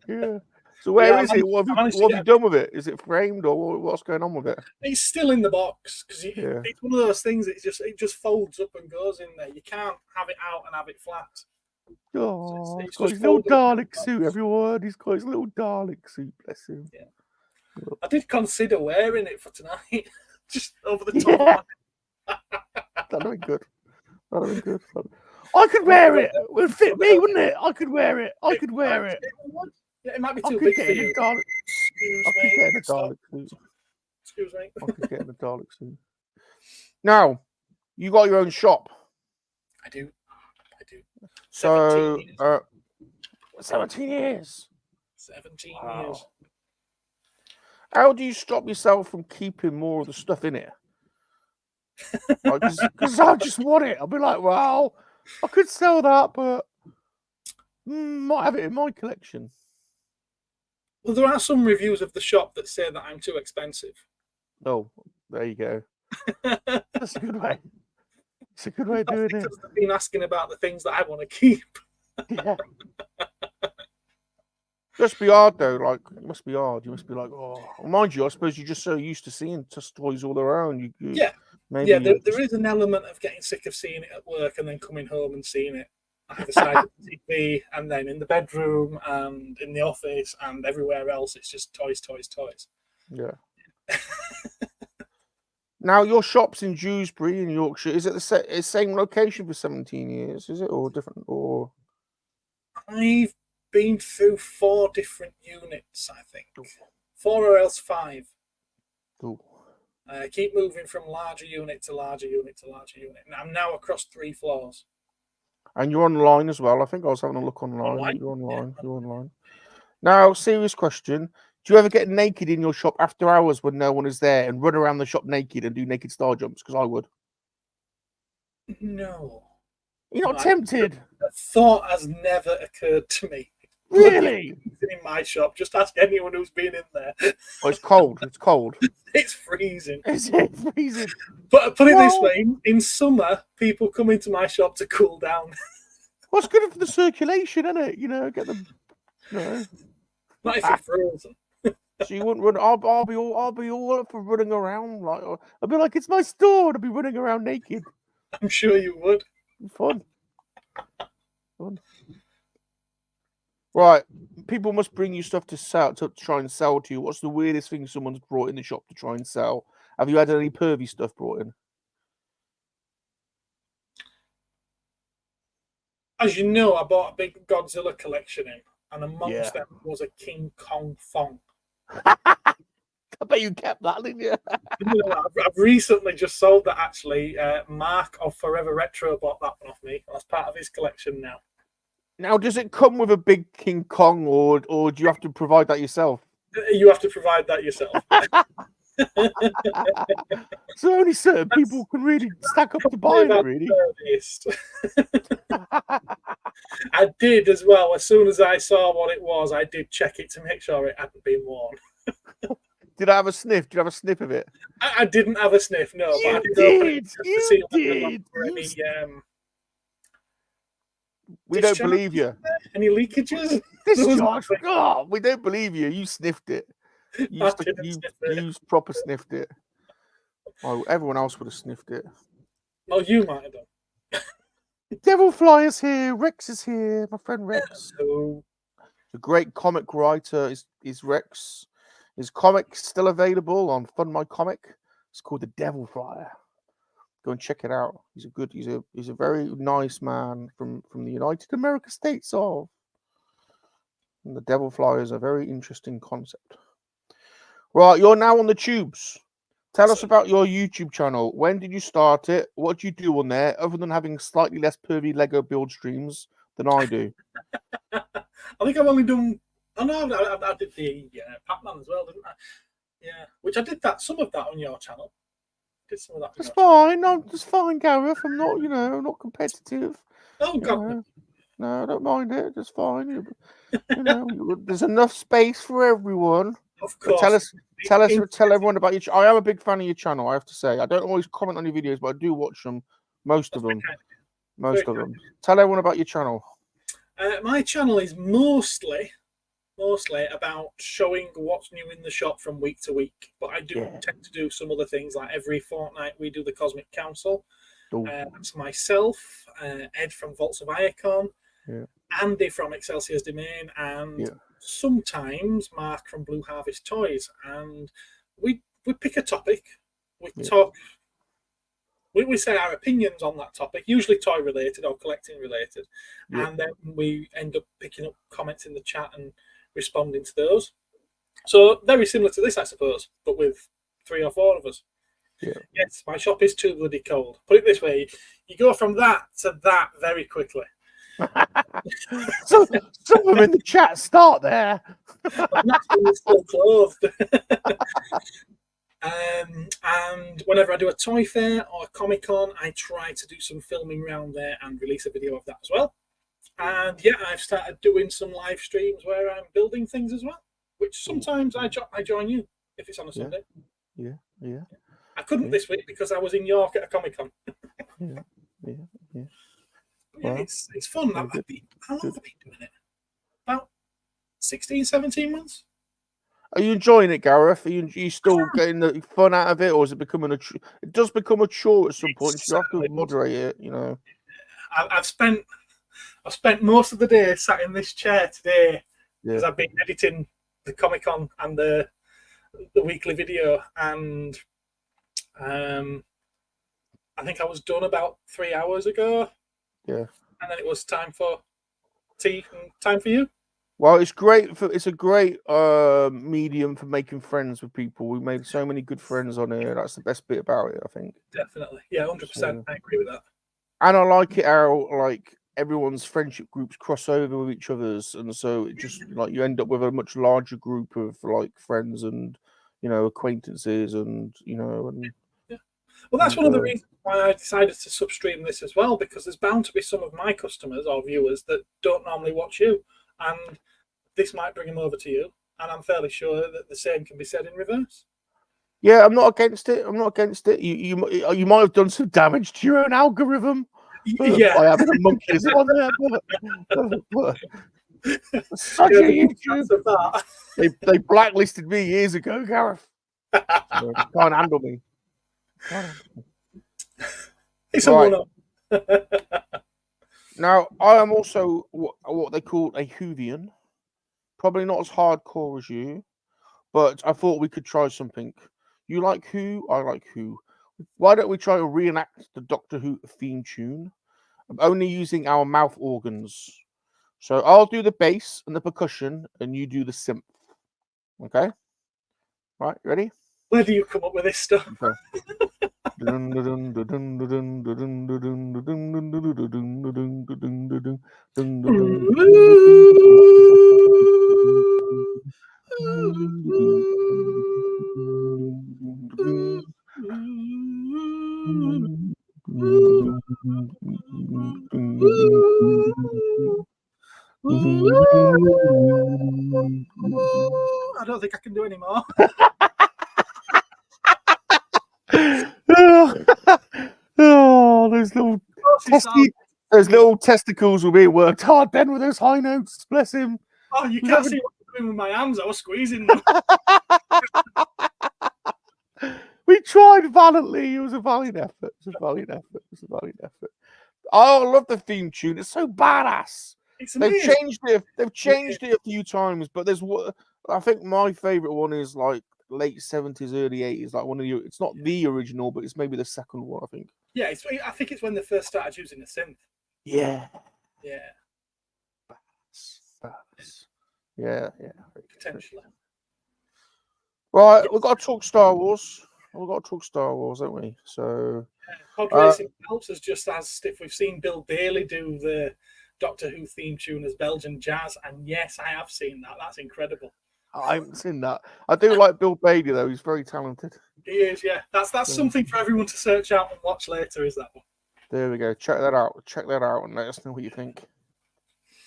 S1: Yeah. So where is it? What have you done with it? Is it framed or what's going on with it?
S2: It's still in the box because it's one of those things. It just folds up and goes in there. You can't have it out and have it flat.
S1: Oh, he's got his little Dalek suit, everyone. He's got his little Dalek suit, bless him.
S2: Yeah. I did consider wearing it for tonight, just over the top.
S1: That'd be good. I could wear it. It would fit me, wouldn't it? I could wear it. I could wear it.
S2: Yeah, it might be
S1: I
S2: too
S1: could
S2: big
S1: get
S2: for
S1: in a
S2: you.
S1: Dalek.
S2: Excuse
S1: I could
S2: me.
S1: get in a
S2: Stop.
S1: Dalek suit.
S2: Excuse me.
S1: I could get in a Dalek suit. Now, you got your own shop.
S2: I do.
S1: So,
S2: 17 years.
S1: 17 years.
S2: 17
S1: Wow.
S2: years.
S1: How do you stop yourself from keeping more of the stuff in it? Because I just want it. I'll be like, well, I could sell that, but might have it in my collection.
S2: Well, there are some reviews of the shop that say that I'm too expensive.
S1: Oh, there you go. That's a good way. It's a good way of doing it.
S2: Because they've been asking about the things that I want to keep.
S1: Yeah. Must be hard though. Like, it must be hard. You must be like, oh, mind you, I suppose you're just so used to seeing toys all around.
S2: Yeah.
S1: Maybe
S2: Yeah, there is an element of getting sick of seeing it at work and then coming home and seeing it either side of the TV and then in the bedroom and in the office and everywhere else. It's just toys.
S1: Yeah. Now, your shop's in Dewsbury in Yorkshire. Is it the same location for 17 years? Is it, or different? Or
S2: I've been through 4 different units, I think. 4 or else 5.
S1: Cool.
S2: I keep moving from larger unit to larger unit to larger unit. And I'm now across 3 floors.
S1: And you're online as well. I think I was having a look online.
S2: Online?
S1: You're online. Yeah. You're online. Now, serious question. Do you ever get naked in your shop after hours when no one is there and run around the shop naked and do naked star jumps? Because I would.
S2: No.
S1: You're not tempted?
S2: The thought has never occurred to me.
S1: Really?
S2: In my shop, just ask anyone who's been in there.
S1: Oh, it's cold. It's cold.
S2: It's freezing.
S1: Is it freezing?
S2: But put it this way, in summer, people come into my shop to cool down.
S1: Well, it's good for the circulation, isn't it? You know, get them. You know.
S2: Not if you're frozen.
S1: So you wouldn't run. I'll be all up for running around. Like I'll be like, it's my store. And I'll be running around naked.
S2: I'm sure you would.
S1: Fun. Right. People must bring you stuff to sell to try and sell to you. What's the weirdest thing someone's brought in the shop to try and sell? Have you had any pervy stuff brought in?
S2: As you know, I bought a big Godzilla collection in, and amongst
S1: Yeah.
S2: them was a King Kong thong.
S1: I bet you kept that, didn't you?
S2: I've recently just sold that, actually. Mark of Forever Retro bought that one off me. That's part of his collection now.
S1: Now, does it come with a big King Kong, or do you have to provide that yourself?
S2: You have to provide that yourself.
S1: So only certain people can really stack up to buy it, really.
S2: I did as well. As soon as I saw what it was, I did check it to make sure it hadn't been worn.
S1: Did I have a sniff? Did you have a sniff of it?
S2: I didn't have a sniff, no.
S1: You
S2: but I did.
S1: did.
S2: To
S1: You
S2: see
S1: did. We don't believe you.
S2: Any leakages?
S1: Discharge. Oh, we don't believe you. You sniffed it. You proper sniffed it. Oh, everyone else would have sniffed it.
S2: Oh, you might have done.
S1: Devil Flyer's here. Rex is here. My friend Rex.
S2: Hello.
S1: The great comic writer is Rex. His comic's still available on Fund My Comic. It's called The Devil Flyer. Go and check it out. He's a very nice man from the United American States of. And the Devil Flyer is a very interesting concept. Right, you're now on the tubes. Tell us about your YouTube channel. When did you start it? What do you do on there, other than having slightly less pervy Lego build streams than I do?
S2: I think I've only done. Oh no, I did the Pac-Man as well, didn't I? Yeah, which I did some of that on your channel. Did some of that.
S1: It's fine. No, it's fine, Gareth. I'm not, not competitive.
S2: Oh God.
S1: No, I don't mind it. It's fine. There's enough space for everyone.
S2: Of course.
S1: Tell everyone about your. I am a big fan of your channel. I have to say, I don't always comment on your videos, but I do watch them. Most of them. Tell everyone about your channel.
S2: My channel is mostly about showing what's new in the shop from week to week. But I do tend to do some other things, like every fortnight we do the Cosmic Council. That's myself, Ed from Vaults of Icon, Andy from Excelsior's Domain, and sometimes Mark from Blue Harvest Toys. And we pick a topic, we talk we say our opinions on that topic, usually toy related or collecting related,
S1: Yeah.
S2: and then we end up picking up comments in the chat and responding to those. So very similar to this, I suppose, but with 3 or 4 of us.
S1: Yeah.
S2: Yes, my shop is too bloody cold. Put it this way, you go from that to that very quickly.
S1: So some of them in the chat start there.
S2: And that's when it's still clothed. And whenever I do a toy fair or a Comic-Con, I try to do some filming around there and release a video of that as well. And yeah, I've started doing some live streams where I'm building things as well, which sometimes I join you if it's on a Sunday.
S1: Yeah.
S2: I couldn't this week because I was in York at a Comic-Con.
S1: Yeah.
S2: Yeah,
S1: Well,
S2: it's fun. How long have I been doing it? About 16, 17 months.
S1: Are you enjoying it, Gareth? Are you still getting the fun out of it, or is it becoming a? It does become a chore at some point. So you have to moderate it, you know.
S2: I've spent most of the day sat in this chair today because
S1: Yeah.
S2: I've been editing the Comic-Con and the weekly video, and I think I was done about 3 hours ago.
S1: Yeah.
S2: And then it was time for tea and time for you.
S1: Well, it's great. It's a great medium for making friends with people. We made so many good friends on here. That's the best bit about it, I think.
S2: Definitely, yeah, 100%. I agree with that.
S1: And I like it how like everyone's friendship groups cross over with each other's, and so it just like you end up with a much larger group of like friends and acquaintances and and.
S2: Yeah. Well, that's one of the reasons why I decided to substream this as well, because there's bound to be some of my customers or viewers that don't normally watch you, and this might bring them over to you, and I'm fairly sure that the same can be said in reverse.
S1: Yeah, I'm not against it. I'm not against it. You might have done some damage to your own algorithm
S2: Yeah,
S1: by having a monkeys on there, but such a YouTube. They blacklisted me years ago, Gareth. Can't handle me.
S2: It's a one-up.
S1: Now, I am also what they call a Whovian. Probably not as hardcore as you, but I thought we could try something. You like Who? I like Who. Why don't we try to reenact the Doctor Who theme tune? I'm only using our mouth organs. So I'll do the bass and the percussion, and you do the synth. Okay? Right, ready?
S2: Where do you come up with this stuff?
S1: Okay.
S2: I don't think I can do any more.
S1: Oh, those little testicles will be worked hard then with those high notes. Bless him.
S2: Oh, you can't see what I'm doing with my hands. I was squeezing them.
S1: We tried valiantly. It was a valiant effort. Oh, I love the theme tune. It's so badass. They've changed it. They've changed it a few times, but there's what I think my favorite one is like late 70s, early 80s. Like one of the. It's not the original, but it's maybe the second one. I think.
S2: Yeah, I think it's when they first started using the synth.
S1: Yeah.
S2: Badass.
S1: Yeah.
S2: Potentially.
S1: Right, we've got to talk Star Wars. Haven't we? So
S2: Pod racing helps us just as stiff. We've seen Bill Daly do the Doctor Who theme tune as Belgian jazz, and yes, I have seen that. That's incredible.
S1: I haven't seen that. I do like Bill Bailey though. He's very talented.
S2: He is, yeah. That's something for everyone to search out and watch later. Is that one?
S1: There we go. Check that out, and let us know what you think.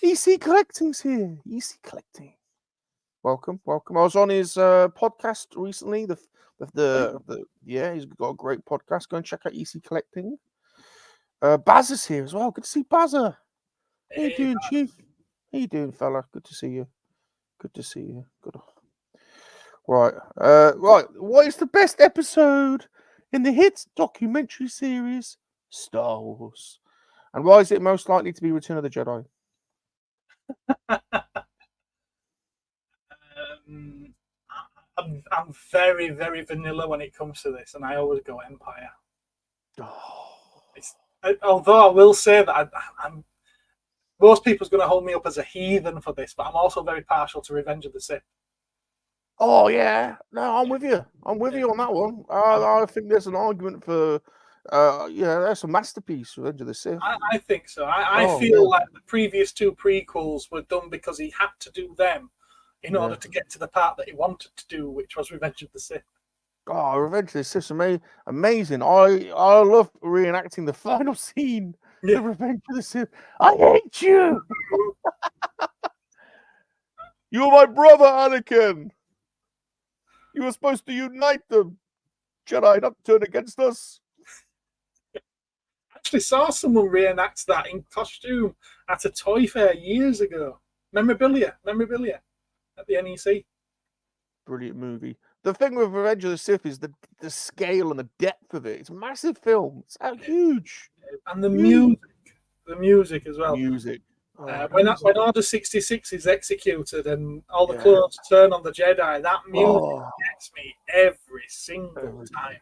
S1: EC Collecting's here. EC Collecting. Welcome. I was on his podcast recently. He's got a great podcast. Go and check out EC Collecting. Baz is here as well. Good to see Bazza. How you doing, Chief? How you doing, fella? Good to see you. Good. Right. What is the best episode in the hit documentary series Star Wars? And why is it most likely to be Return of the Jedi?
S2: I'm very, very vanilla when it comes to this, and I always go Empire. Although I will say that I'm most people's going to hold me up as a heathen for this, but I'm also very partial to Revenge of the Sith.
S1: Oh yeah, no, I'm with you. I'm with you on that one. I think there's an argument for, that's a masterpiece, Revenge of the Sith.
S2: I think so. I
S1: Oh,
S2: feel
S1: yeah.
S2: like the previous two prequels were done because he had to do them in order to get to the part that he wanted to do, which was Revenge of the Sith.
S1: Oh, Revenge of the Sith's amazing. I love reenacting the final scene.
S2: Yeah.
S1: The Revenge of the Sith. I hate you. You're my brother, Anakin. You were supposed to unite them. Jedi, not turn against us.
S2: I actually saw someone reenact that in costume at a toy fair years ago. Memorabilia at the NEC.
S1: Brilliant movie. The thing with Revenge of the Sith is the scale and the depth of it. It's a massive film. It's huge.
S2: And the
S1: Huge.
S2: music as well.
S1: Music.
S2: When Order 66 is executed and all the clones turn on the Jedi, that music gets me every single time.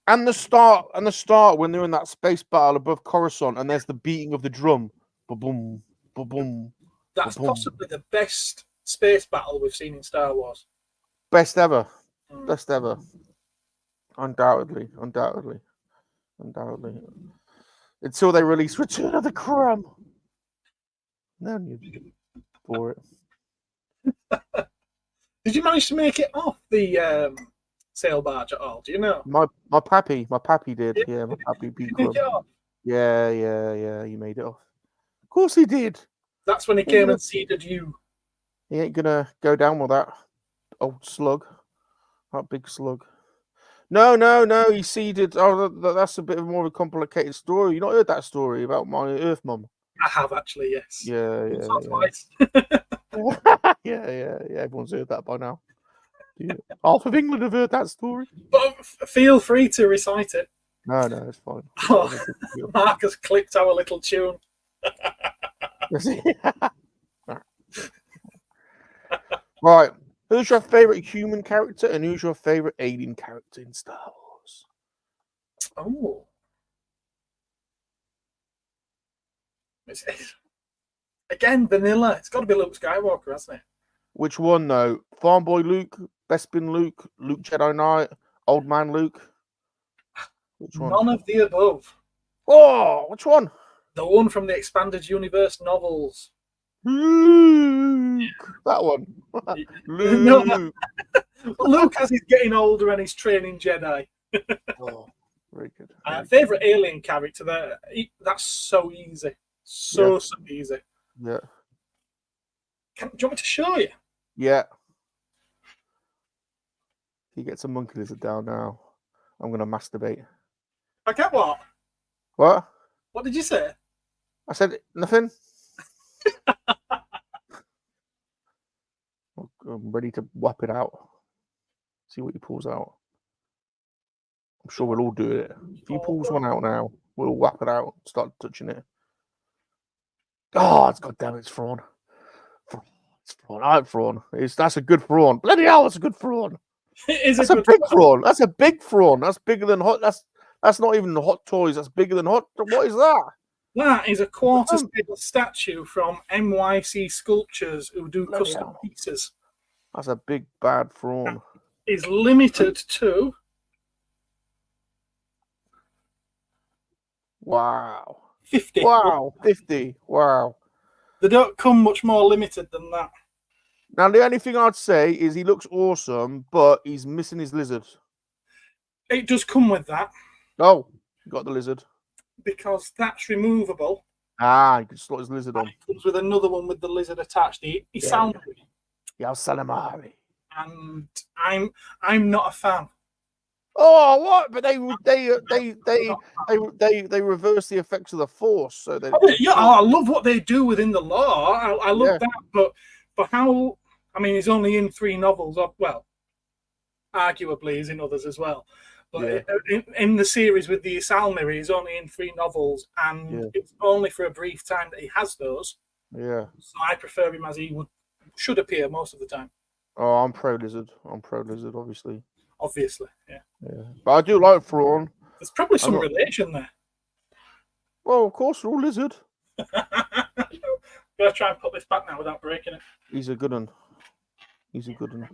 S1: And the start when they're in that space battle above Coruscant and there's the beating of the drum. Ba-boom, ba-boom.
S2: That's possibly the best space battle we've seen in Star Wars.
S1: Best ever. Best ever. Undoubtedly. Until they release Return of the Crumb. No need for it.
S2: Did you manage to make it off the sail barge at all? Do you know?
S1: My pappy did. Yeah, my pappy beat Crumb. Yeah, he made it off. Of course he did.
S2: That's when he came and seeded you.
S1: He ain't gonna go down with that old slug. That big slug. No, he seeded. Oh, that's a bit more of a complicated story. You not heard that story about my Earth Mum?
S2: I have actually, yes.
S1: Yeah.
S2: Twice.
S1: yeah. Everyone's heard that by now. Yeah. Half of England have heard that story.
S2: But feel free to recite it.
S1: No, it's fine.
S2: Mark has clipped our little tune.
S1: Right. Who's your favourite human character and who's your favourite alien character in Star Wars?
S2: Oh. Again, vanilla. It's got to be Luke Skywalker, hasn't it?
S1: Which one, though? Farm Boy Luke, Bespin Luke, Luke Jedi Knight, Old Man Luke? Which one?
S2: None of the above.
S1: Oh, which one?
S2: The one from the Expanded Universe novels.
S1: Luke. That one. Luke.
S2: No. Luke, as he's getting older and he's training Jedi.
S1: Oh, very good.
S2: Favourite alien character there. That's so easy. So easy.
S1: Yeah.
S2: Do you want me to show you?
S1: Yeah. He gets a monkey lizard down now. I'm going to masturbate.
S2: I get what?
S1: What?
S2: What did you say?
S1: I said nothing. I'm ready to whap it out. See what he pulls out. I'm sure we'll all do it. If he pulls one out now, we'll whap it out. Start touching it. Oh, it's goddamn, it's prawn. It's prawn. I like prawn. That's a good prawn. Bloody hell, that's a good prawn. That's a big prawn. That's a big prawn. That's bigger than hot. That's not even Hot Toys. That's bigger than hot. What is that?
S2: That is a quarter-scale statue from NYC Sculptures who do custom pieces.
S1: That's a big bad prawn.
S2: Is limited to.
S1: Wow.
S2: 50.
S1: Wow. 50. Wow.
S2: They don't come much more limited than that.
S1: Now, the only thing I'd say is he looks awesome, but he's missing his lizard.
S2: It does come with that.
S1: Oh, you got the lizard.
S2: Because that's removable.
S1: Ah, you can slot his lizard on.
S2: It comes with another one with the lizard attached. The Isalmari.
S1: Yeah, Salamari.
S2: And I'm not a fan.
S1: Oh, what? But they reverse the effects of the Force, so they.
S2: I love what they do within the lore. I love that, but how? I mean, he's only in 3 novels. Well, arguably, he's in others as well. But in the series with the Isalmari, he's only in 3 novels, and it's only for a brief time that he has those.
S1: Yeah.
S2: So I prefer him as he should appear most of the time.
S1: Oh, I'm pro lizard. Obviously.
S2: Obviously, yeah.
S1: But I do like Thrawn.
S2: There's probably some
S1: not-
S2: relation there.
S1: Well, of course, they're all lizard.
S2: Gotta try and put this back now without breaking it.
S1: He's a good one. He's a good one.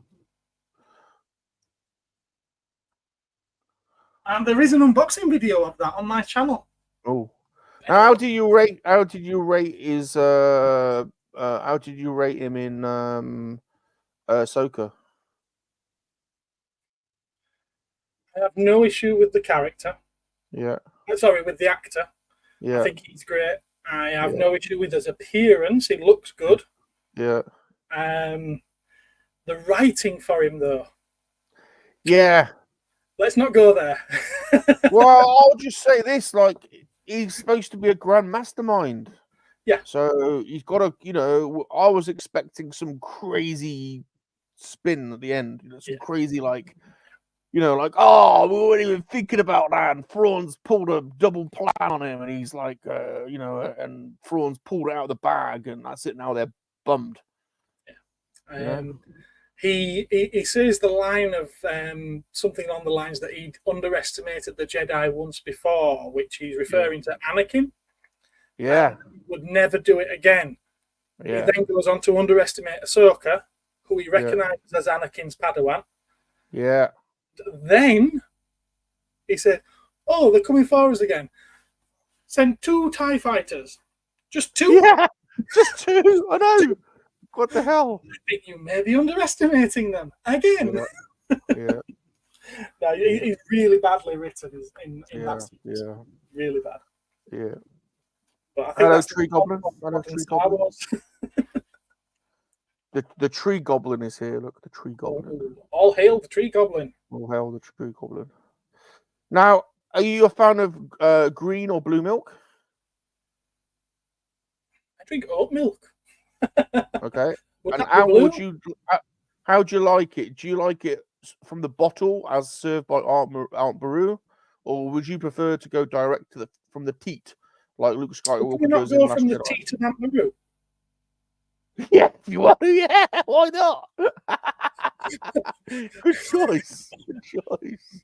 S2: And there is an unboxing video of that on my channel.
S1: Oh, now how did you rate? How did you rate his? How did you rate him in Ahsoka?
S2: I have no issue with the character.
S1: Yeah,
S2: Sorry, with the actor.
S1: yeah,
S2: I think he's great. I have
S1: Yeah.
S2: no issue with his appearance. He looks good.
S1: yeah,
S2: The writing for him, though.
S1: yeah.
S2: Let's not go there.
S1: Well, I'll just say this: like, he's supposed to be a grand mastermind.
S2: Yeah.
S1: So he's got to, you know. I was expecting some crazy spin at the end. You know, some
S2: Yeah.
S1: crazy like. You know, like, oh, we weren't even thinking about that. And Thrawn's pulled a double plan on him, and he's like, you know, and Thrawn's pulled it out of the bag, and that's it. Now they're bummed.
S2: He says the line of something on the lines that he'd underestimated the Jedi once before, which he's referring to Anakin.
S1: Yeah,
S2: Would never do it again.
S1: yeah,
S2: He then goes on to underestimate Ahsoka, who he recognizes as Anakin's Padawan.
S1: yeah.
S2: Then he said, "Oh, they're coming for us again. Send 2 TIE fighters. Just 2?
S1: Yeah, just 2. I know. What the hell?
S2: I think you may be underestimating them again."
S1: Yeah,
S2: No, he's really badly written in
S1: yeah,
S2: that sequence.
S1: yeah,
S2: Really bad.
S1: yeah.
S2: But I think
S1: Hello,
S2: that's
S1: Tree
S2: the
S1: Goblin.
S2: problem
S1: Hello,
S2: in
S1: Tree
S2: Star
S1: Goblin.
S2: Wars.
S1: The tree goblin is here. Look, the tree goblin.
S2: All hail the Tree Goblin.
S1: All hail the tree goblin. Now, are you a fan of green or blue milk?
S2: I drink oat milk.
S1: Okay.
S2: Would
S1: And
S2: that be
S1: how
S2: blue?
S1: would you? How do you like it? Do you like it from the bottle as served by Aunt Beru, or would you prefer to go direct to from the teat, like Luke
S2: Can we
S1: Skywalker
S2: not
S1: goes in
S2: go
S1: Last
S2: from the
S1: Jedi?
S2: tea to Aunt Beru?
S1: Yeah, if you want to, yeah, why not? Good choice. Good choice.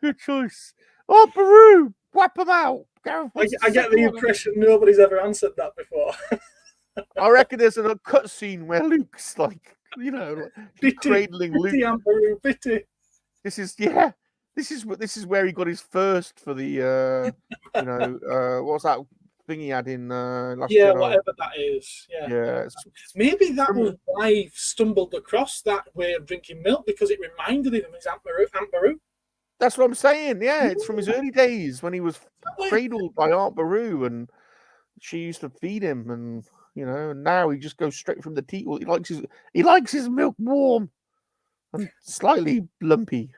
S1: Good choice. Oh, Peru, wipe them out.
S2: I get the impression nobody's ever answered that before.
S1: I reckon there's a cutscene where Luke's like, you know, like, cradling Luke.
S2: Bitty, Aunt Beru, bitty.
S1: This is This is where he got his first for the you know, what's that thing he had in Last
S2: Yeah,
S1: Jedi?
S2: whatever that is. Yeah.
S1: Yeah,
S2: Maybe that was why he stumbled across that way of drinking milk, because it reminded him of his Aunt Beru.
S1: that's what I'm saying. Yeah, it's from his early days when he was cradled by Aunt Beru, and she used to feed him, and you know, now he just goes straight from the teat. He likes his milk warm and slightly lumpy,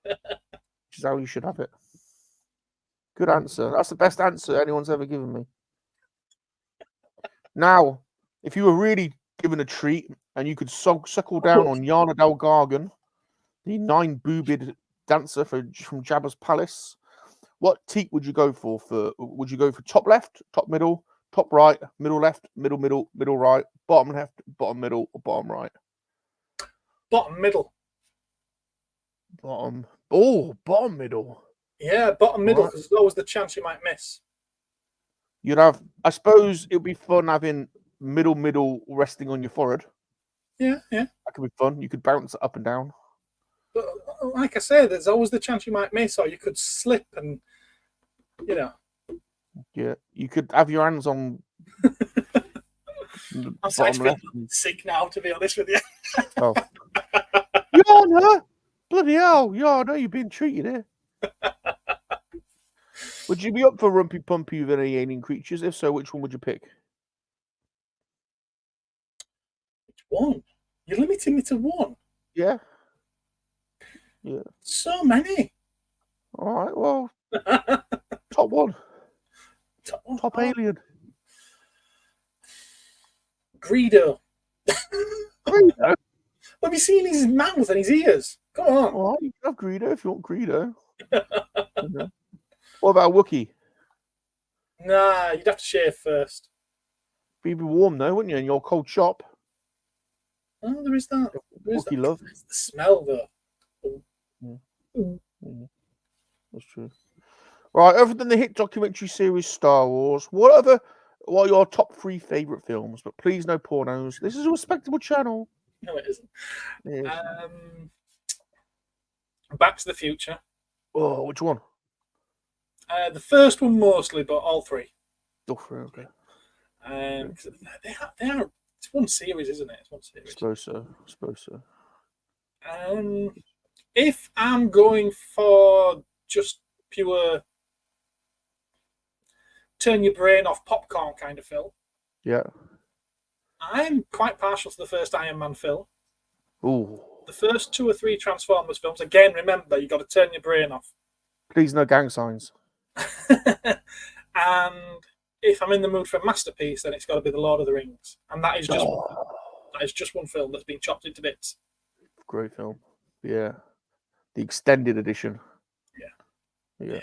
S1: which is how you should have it. Good answer. That's the best answer anyone's ever given me. Now, if you were really given a treat and you could suckle down on Yana Del Gargan, the 9-boobed dancer from Jabba's palace, what teat would you go for? Would you go for top left, top middle, top right, middle left, middle middle, middle right, bottom left, bottom middle, or bottom right?
S2: Bottom middle.
S1: Bottom. Oh, bottom middle.
S2: Yeah, bottom middle,
S1: Right.
S2: because there's always the chance you might miss.
S1: You'd have, I suppose it would be fun having middle resting on your forehead.
S2: Yeah, yeah.
S1: That could be fun. You could bounce it up and down.
S2: But like I said, there's always the chance you might miss, or you could slip and, you know.
S1: Yeah, you could have your hands on the
S2: I'm starting
S1: bottom
S2: to
S1: left.
S2: feel sick now, to be honest with you.
S1: Oh. Yana! Bloody hell, yeah, I know you've been treated here. Would you be up for Rumpy Pumpy with any alien creatures? If so, which one would you pick?
S2: Which one? You're limiting me to one.
S1: Yeah. Yeah.
S2: So many.
S1: All right, well, top one.
S2: Top one.
S1: Top alien.
S2: Greedo.
S1: Greedo?
S2: Have you seen his mouth and his ears? Come on.
S1: All right, you can have Greedo if you want Greedo. Yeah. What about Wookiee?
S2: Nah, you'd have to shave first.
S1: You'd be warm though, wouldn't you? In your cold shop.
S2: Oh, there is that. There is
S1: Wookiee
S2: that.
S1: love.
S2: It's the smell, though.
S1: That's true. Right, other than the hit documentary series Star Wars, what are your top 3 favourite films? But please no pornos. This is a respectable channel.
S2: No, it isn't.
S1: Yes.
S2: Back to the Future.
S1: Oh, which one?
S2: The first one mostly, but all 3.
S1: Oh, 3, okay.
S2: 'Cause they are. It's one series, isn't it? It's one series.
S1: Suppose so.
S2: If I'm going for just pure turn your brain off popcorn kind of film,
S1: Yeah.
S2: I'm quite partial to the first Iron Man film.
S1: Ooh.
S2: The first 2 or 3 Transformers films, again, remember, you got to turn your brain off.
S1: Please no gang signs.
S2: And if I'm in the mood for a masterpiece, then it's got to be The Lord of the Rings. And that is just one film that's been chopped into bits.
S1: Great film. Yeah. The extended edition. Yeah.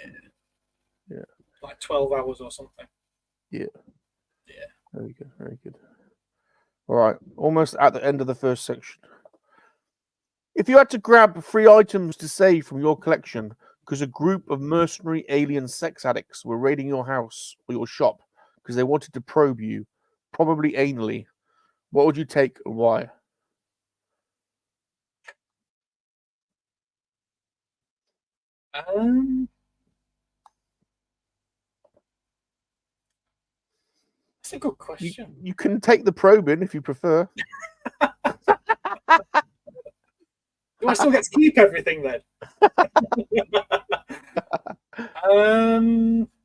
S2: Like 12 hours or something.
S1: Yeah.
S2: Yeah.
S1: Very good. All right. Almost at the end of the first section. If you had to grab 3 items to save from your collection because a group of mercenary alien sex addicts were raiding your house or your shop because they wanted to probe you, probably anally, what would you take and why?
S2: That's a good question.
S1: You can take the probing if you prefer.
S2: Do I still get to keep everything then?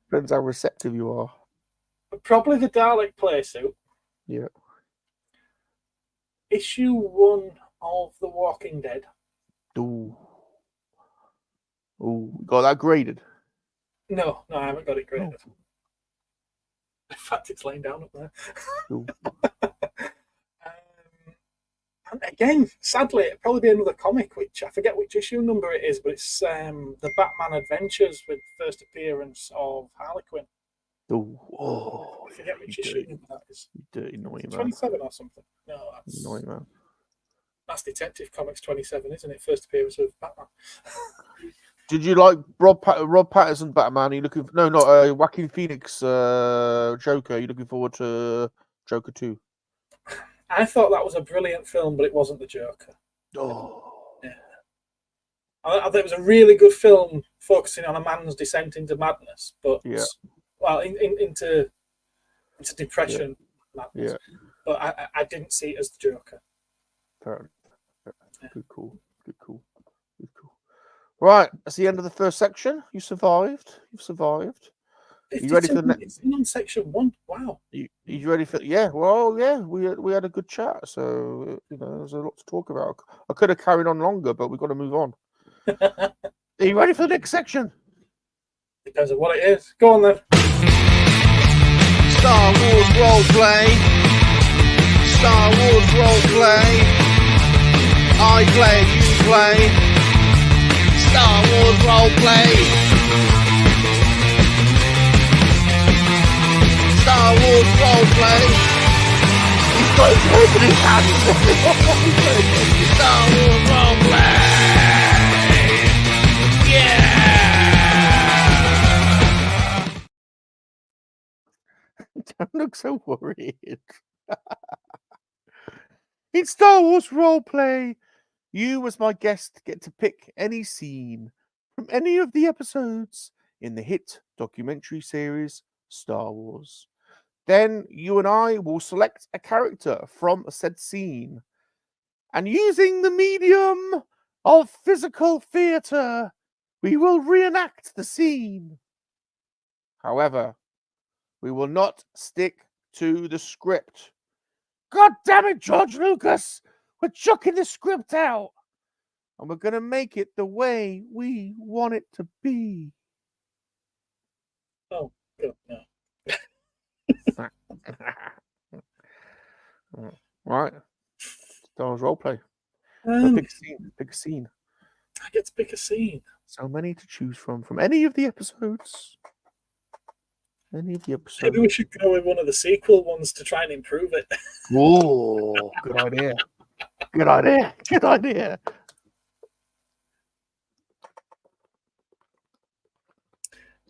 S1: Depends how receptive you are.
S2: Probably the Dalek playsuit.
S1: Yeah.
S2: Issue 1 of The Walking Dead.
S1: Ooh, got that graded?
S2: No, I haven't got it graded. Oh. In fact, it's laying down up there. And again, sadly, it'll probably be another comic, which I forget which issue number it is, but it's the Batman Adventures with the first appearance of Harley Quinn. I forget which issue number that is.
S1: Dirty naughty man.
S2: 27 or something. No, that's
S1: naughty man.
S2: That's Detective Comics 27, isn't it? First appearance of Batman.
S1: Did you like Rob Patterson Batman? Are you looking for, no, not Joaquin Phoenix Joker? Are you looking forward to Joker 2?
S2: I thought that was a brilliant film, but it wasn't the Joker.
S1: Yeah.
S2: I thought it was a really good film focusing on a man's descent into madness, but into depression madness.
S1: Yeah.
S2: But I didn't see it as the Joker.
S1: Fair enough. Good call. Right, that's the end of the first section. You survived. You've survived. You ready for the next?
S2: It's in section 1. Wow.
S1: You ready for? Yeah. Well, yeah. We had a good chat, so there's a lot to talk about. I could have carried on longer, but we've got to move on. Are you ready for the next section?
S2: Depends on what it is. Go on then.
S1: Star Wars roleplay. Star Wars roleplay. I play, you play. Star Wars roleplay. Star Wars roleplay. He's got his head in his hands. Star Wars roleplay. Yeah. Don't look so worried. It's Star Wars roleplay. You, as my guest, get to pick any scene from any of the episodes in the hit documentary series Star Wars. Then you and I will select a character from said scene. And using the medium of physical theatre, we will reenact the scene. However, we will not stick to the script. God damn it, George Lucas! We're chucking the script out. And we're going to make it the way we want it to be.
S2: Oh, good. No.
S1: Right. Star Wars roleplay. Pick a scene.
S2: I get to pick a scene.
S1: So many to choose from any of the episodes.
S2: Maybe we should go with one of the sequel ones to try and improve it.
S1: Oh, good idea. Good idea.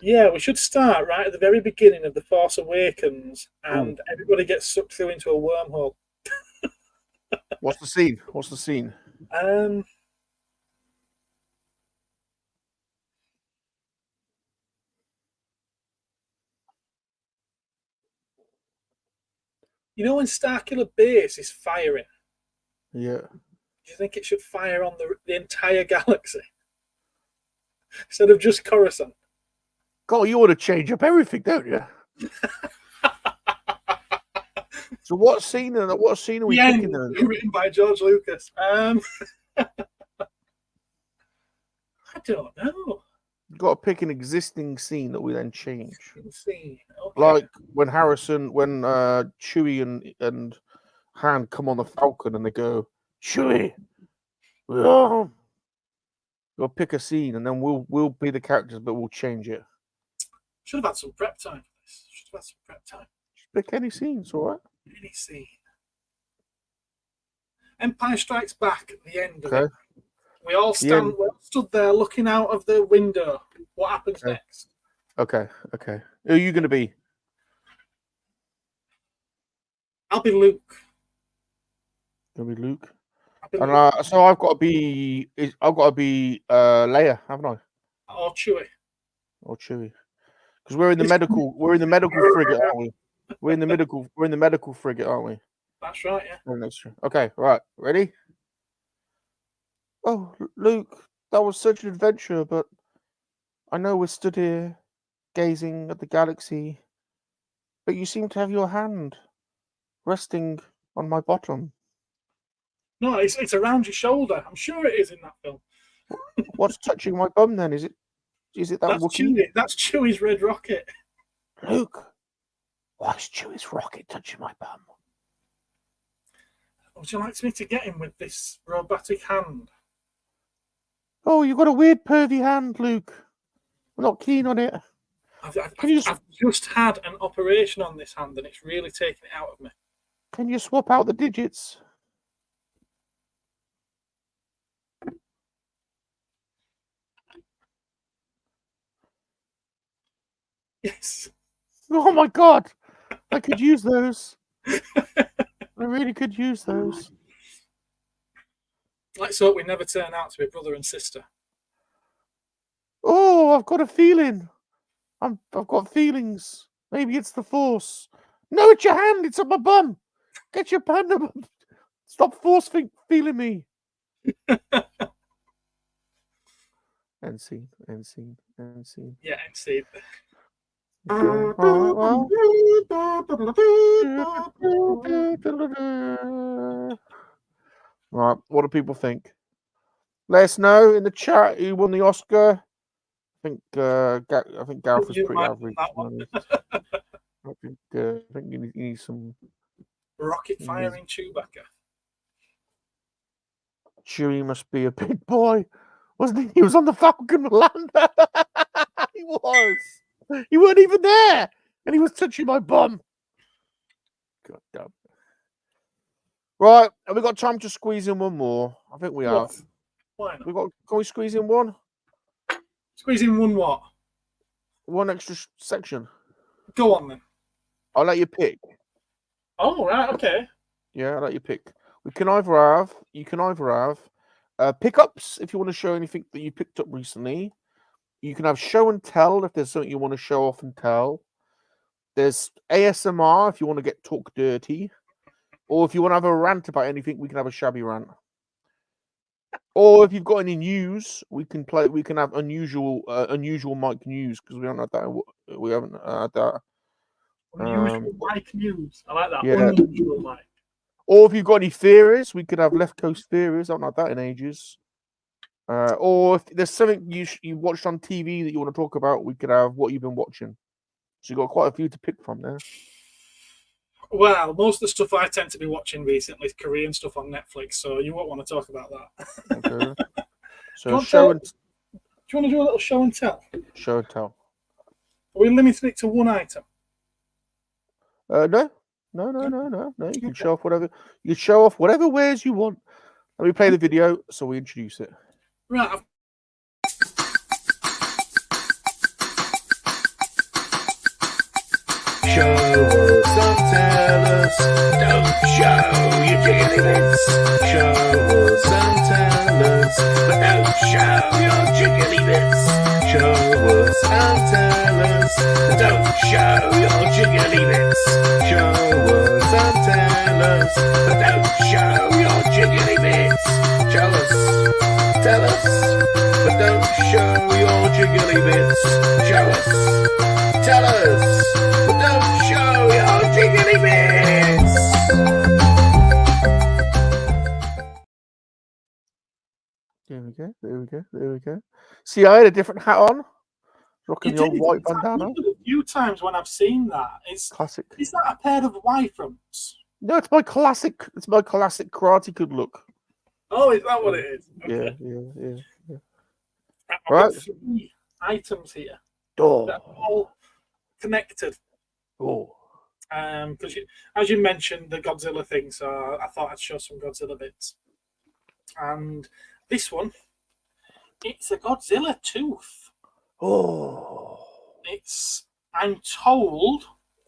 S2: Yeah, we should start right at the very beginning of The Force Awakens, and everybody gets sucked through into a wormhole.
S1: What's the scene? What's the scene?
S2: You know when Starkiller Base is firing,
S1: Yeah.
S2: do you think it should fire on the entire galaxy instead of just Coruscant?
S1: God, you want to change up everything, don't you? So what scene? What scene are we picking then?
S2: Written by George Lucas. I don't know.
S1: You've got to pick an existing scene that we then change.
S2: Okay.
S1: Like when Chewie and Han come on the Falcon and they go, Chewie, we'll pick a scene and then we'll be the characters, but we'll change it.
S2: Should have had some prep time for this.
S1: Just pick any scenes, all right?
S2: Any scene. Empire Strikes Back at the end of it. We all stood there looking out of the window. What happens next?
S1: Okay. Who are you going to be?
S2: I'll be Luke.
S1: You'll be Luke. And so I've got to be Leia, haven't I?
S2: Or Chewie.
S1: Because we're in the medical frigate, aren't we? We're in the medical frigate, aren't we?
S2: That's right, yeah.
S1: Okay, right. Ready? Oh, Luke, that was such an adventure, but I know we're stood here gazing at the galaxy, but you seem to have your hand resting on my bottom.
S2: No, it's around your shoulder. I'm sure it is in that film.
S1: What's touching my bum then? Is it that
S2: That's
S1: Wookiee?
S2: Chewie. That's Chewie's red rocket.
S1: Luke, why is Chewie's rocket touching my bum?
S2: Would you like me to get him with this robotic hand?
S1: Oh, you've got a weird pervy hand, Luke. I'm not keen on it.
S2: I've just had an operation on this hand and it's really taken it out of me.
S1: Can you swap out the digits?
S2: Yes.
S1: Oh my God, I could use those. I really could use those.
S2: Let's hope we never turn out to be brother and sister.
S1: Oh, I've got a feeling. I've got feelings. Maybe it's the Force. No, it's your hand. It's on my bum. Get your hand up. Stop force feeling me. End scene.
S2: Yeah, end scene.
S1: Right, what do people think? Let us know in the chat who won the Oscar. I think Gareth was pretty average. I think you need some
S2: rocket firing Chewbacca.
S1: Chewie must be a big boy, wasn't he? He was on the Falcon lander. He was. He weren't even there, and he was touching my bum. God damn. Right, have we got time to squeeze in one more? I think we have.
S2: Why not?
S1: Can we squeeze in one?
S2: Squeeze in one what?
S1: One extra section.
S2: Go on then.
S1: I'll let you pick.
S2: Oh, right, okay.
S1: Yeah, I'll let you pick. You can either have pickups if you want to show anything that you picked up recently. You can have show and tell if there's something you want to show off and tell. There's ASMR if you want to get talk dirty. Or if you want to have a rant about anything, we can have a shabby rant. Or if you've got any news, we can have unusual mic news because we haven't had that. We haven't had that.
S2: Unusual mic news. I like that.
S1: Yeah.
S2: Unusual mic.
S1: Or if you've got any theories, we could have left coast theories. I haven't had that in ages. Or if there's something you watched on TV that you want to talk about, we could have what you've been watching. So you've got quite a few to pick from there.
S2: Well, most of the stuff I tend to be watching recently is Korean stuff on Netflix, so you won't want to talk about that.
S1: Okay. So
S2: do you want to do a little show and tell?
S1: Show and tell.
S2: Are we limiting it to one item?
S1: No. You can show off whatever. You can show off whatever wares you want. Let me play the video so we introduce it.
S2: Right.
S3: Don't show your jiggly bits. Show us and tell us, but don't show your jiggly bits. Show us and tell us. Don't show your jiggly bits. Show us and tell us, but don't show your jiggly bits. Tell us, but don't show your jiggly bits. Show us, tell us, but don't show your jiggly bits.
S1: There we go. There we go. There we go. See, I had a different hat on, rocking
S2: You
S1: the old
S2: did.
S1: white
S2: I've
S1: bandana.
S2: wondered a few times when I've seen that.
S1: Classic.
S2: Is that a pair of Y-fronts?
S1: No, it's my classic. It's my classic Karate Kid look.
S2: Oh, is that what it is?
S1: Yeah, yeah.
S2: I've
S1: Right.
S2: got 3 items here
S1: Oh,
S2: that are all connected.
S1: oh.
S2: Because as you mentioned, the Godzilla thing, so I thought I'd show some Godzilla bits. And this one, it's a Godzilla tooth.
S1: Oh.
S2: I'm told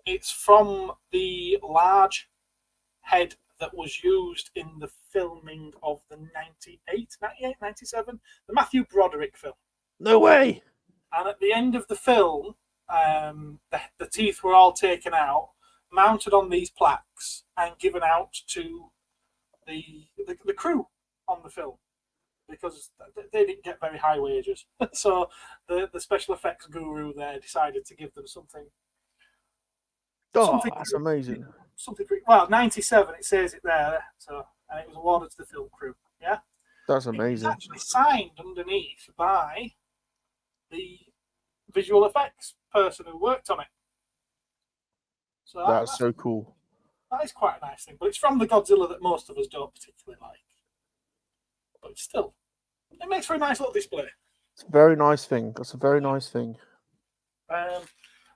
S2: it's from the large head that was used in the filming of the 98, 97, the Matthew Broderick film.
S1: No way.
S2: And at the end of the film, the teeth were all taken out, mounted on these plaques, and given out to the crew on the film because they didn't get very high wages. So the special effects guru there decided to give them something.
S1: Oh,
S2: Something-
S1: that's amazing.
S2: Something pretty, well, 97. It says it there. So and it was awarded to the film crew. Yeah,
S1: That's
S2: It was
S1: amazing.
S2: actually signed underneath by the visual effects person who worked on it. So
S1: That's so cool.
S2: that is quite a nice thing. But it's from the Godzilla that most of us don't particularly like. But still, it makes for a nice little display.
S1: It's a very nice thing. That's a very nice thing.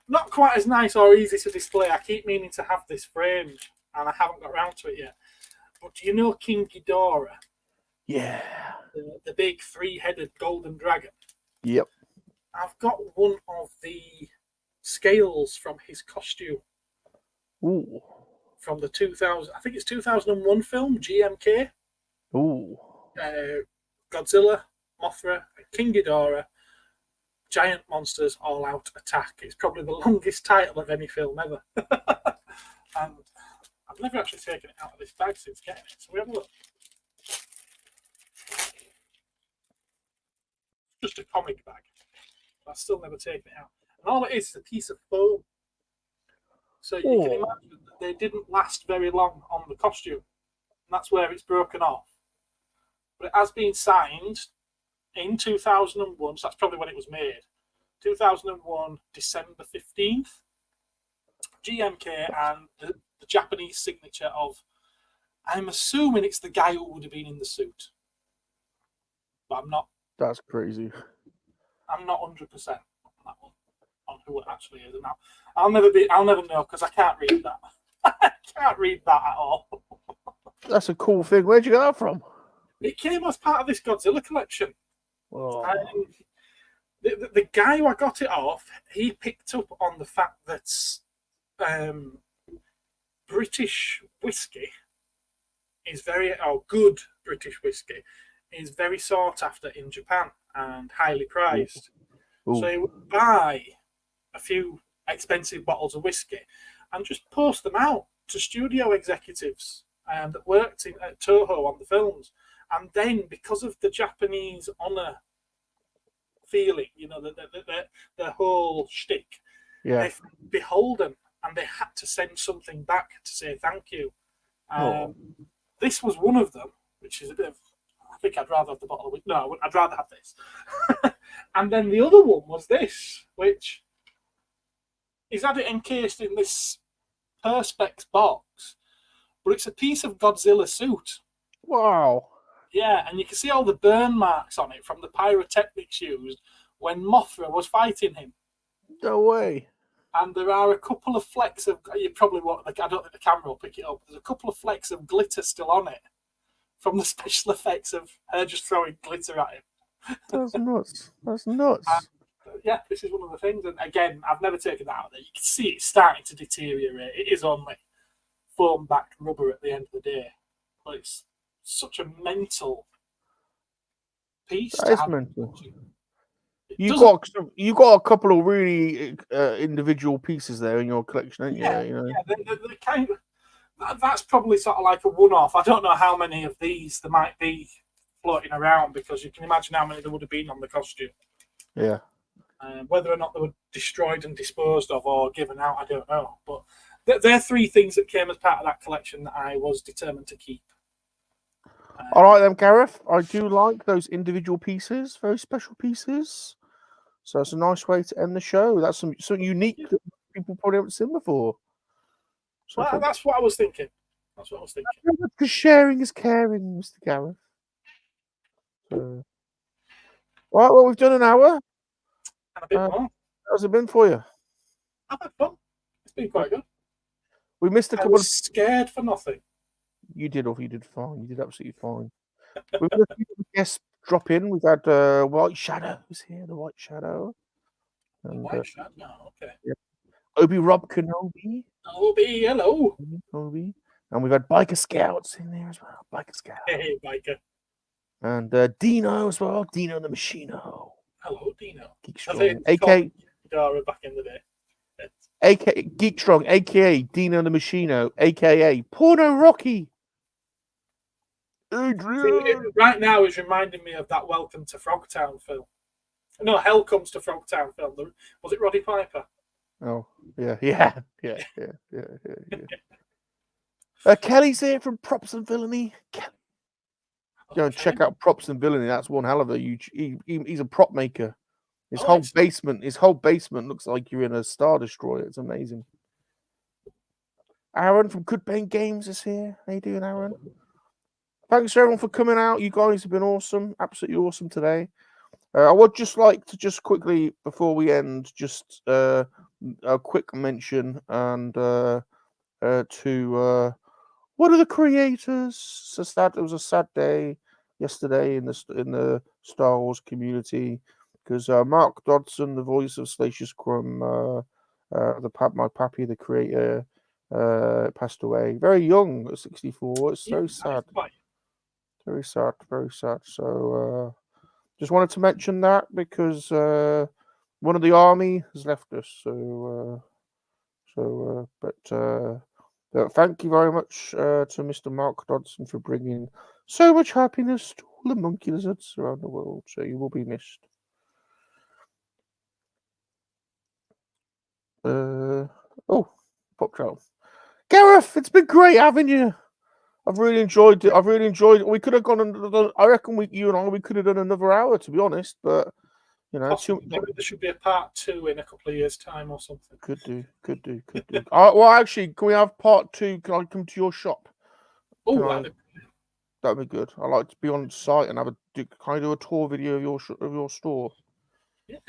S2: Not quite as nice or easy to display. I keep meaning to have this framed, and I haven't got around to it yet. But do you know King Ghidorah,
S1: Yeah.
S2: the big 3-headed golden dragon?
S1: Yep.
S2: I've got one of the scales from his costume
S1: Ooh.
S2: from the 2000, I think it's 2001 film, GMK.
S1: Ooh.
S2: Godzilla, Mothra, and King Ghidorah, giant monsters all out attack. It's probably the longest title of any film ever. And I've never actually taken it out of this bag since getting it. So we have a look. Just a comic bag. I've still never taken it out. And all it is a piece of foam. So you can imagine that they didn't last very long on the costume. And that's where it's broken off. But it has been signed in 2001, so that's probably when it was made. 2001, December 15th. GMK and the Japanese signature of, I'm assuming it's the guy who would have been in the suit. But I'm not
S1: That's crazy.
S2: 100% on that one, on who it actually is. Now, I'll never know because I can't read that. I can't read that at all.
S1: That's a cool thing. Where'd you get that from?
S2: It came as part of this Godzilla collection.
S1: Oh.
S2: The guy who I got it off, he picked up on the fact that British whiskey is good British whiskey is very sought after in Japan and highly prized.
S1: Ooh.
S2: So he would buy a few expensive bottles of whiskey and just post them out to studio executives that worked at Toho on the films. And then, because of the Japanese honor feeling, the whole shtick,
S1: Yeah.
S2: they felt beholden, and they had to send something back to say thank you. This was one of them, which is a bit of, I think I'd rather have the bottle of whiskey. No, I'd rather have this. And then the other one was this, which he's had it encased in this Perspex box, but it's a piece of Godzilla suit.
S1: Wow.
S2: Yeah, and you can see all the burn marks on it from the pyrotechnics used when Mothra was fighting him.
S1: No way.
S2: And there are a couple of flecks of, you probably won't, I don't think the camera will pick it up, there's a couple of flecks of glitter still on it from the special effects of her just throwing glitter at him.
S1: That's nuts. That's nuts.
S2: Yeah, this is one of the things. And again, I've never taken that out there. You can see it's starting to deteriorate. It is only foam backed rubber at the end of the day. But it's such a mental piece
S1: That
S2: to
S1: is
S2: have.
S1: mental.
S2: It
S1: You
S2: doesn't-
S1: got a couple of really individual pieces there in your collection, haven't you?
S2: Yeah,
S1: You know?
S2: yeah, they're kind of, that's probably sort of like a one-off. I don't know how many of these there might be floating around, because you can imagine how many there would have been on the costume.
S1: Yeah.
S2: Whether or not they were destroyed and disposed of or given out, I don't know. But they're three things that came as part of that collection that I was determined to keep.
S1: All right, then, Gareth. I do like those individual pieces, very special pieces. So it's a nice way to end the show. That's something unique that people probably haven't seen before. So
S2: Well, that's what I was thinking. That's what I was thinking.
S1: because sharing is caring, Mr. Gareth. So, all right, well, we've done an hour.
S2: And a bit more.
S1: How's it been for you?
S2: I've had fun. It's been quite good.
S1: We missed a
S2: I
S1: couple
S2: was
S1: of.
S2: scared for nothing.
S1: You did fine. You did absolutely fine. We've had a few guests drop in. We've had White Shadow who's here, the White Shadow. And
S2: White Shadow. No, okay.
S1: Obi Rob Kenobi.
S2: Obi, hello.
S1: Obi. And we've had Biker Scouts in there as well. Biker Scout.
S2: Hey, Biker.
S1: And Dino as well. Dino the Machino.
S2: Hello, Dino.
S1: Geek
S2: I
S1: Strong.
S2: think
S1: AK
S2: Dara back in the day.
S1: AK Geek Strong, aka Dino the Machino, aka Porno Rocky. Adrian.
S2: See, right now is reminding me of that Welcome to Frogtown film. No, Hell Comes to Frogtown film. Was it Roddy Piper?
S1: Oh, yeah. Kelly's here from Props and Villainy. Kelly. Go and check out Props and Villainy. That's one hell of a huge. He's a prop maker. His whole basement looks like you're in a Star Destroyer. It's amazing. Aaron from Good Bang Games is here. How you doing, Aaron? Thanks everyone for coming out. You guys have been awesome, absolutely awesome today. I would just like to quickly before we end, just a quick mention and to one of the creators. It was a sad day yesterday in the Star Wars community because Mark Dodson, the voice of Salacious Rum, my pappy, the creator, passed away very young at 64. It's very sad. Very sad, very sad. So just wanted to mention that because one of the army has left us. But thank you very much to Mr. Mark Dodson for bringing so much happiness to all the monkey lizards around the world. So you will be missed. Pop trail. Gareth, it's been great having you. I've really enjoyed it. We could have gone another. I reckon you and I could have done another hour, to be honest. But you know,
S2: maybe there should be a part 2 in a couple of years' time or something.
S1: Could do. Well, actually, can we have part 2? Can I come to your shop?
S2: Oh,
S1: that'd be good. I like to be on site and can I do a tour video of your store?
S2: Yeah,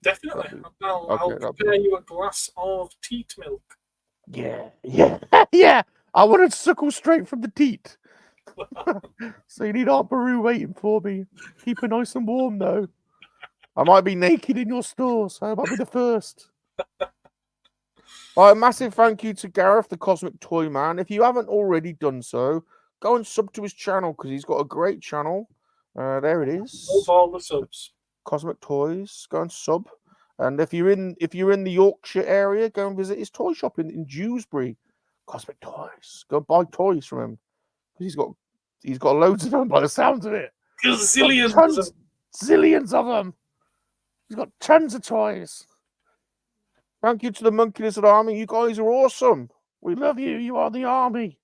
S2: definitely. I'll
S1: Okay,
S2: prepare you a glass of teat milk.
S1: Yeah. Yeah. I want to suckle straight from the teat. So you need Aunt Beru waiting for me. Keep it nice and warm, though. I might be naked in your store, so I might be the first. All right, massive thank you to Gareth, the Cosmic Toy Man. If you haven't already done so, go and sub to his channel because he's got a great channel. There it is.
S2: Love all the subs.
S1: Cosmic Toys. Go and sub. And if you're in the Yorkshire area, go and visit his toy shop in Dewsbury. Cosmic Toys. Go buy toys from him because he's got loads of them by the sounds of it.
S2: Zillions
S1: of them. He's got tons of toys. Thank you to the Monkey-LiZaRD Army. You guys are awesome. We love you. You are the army.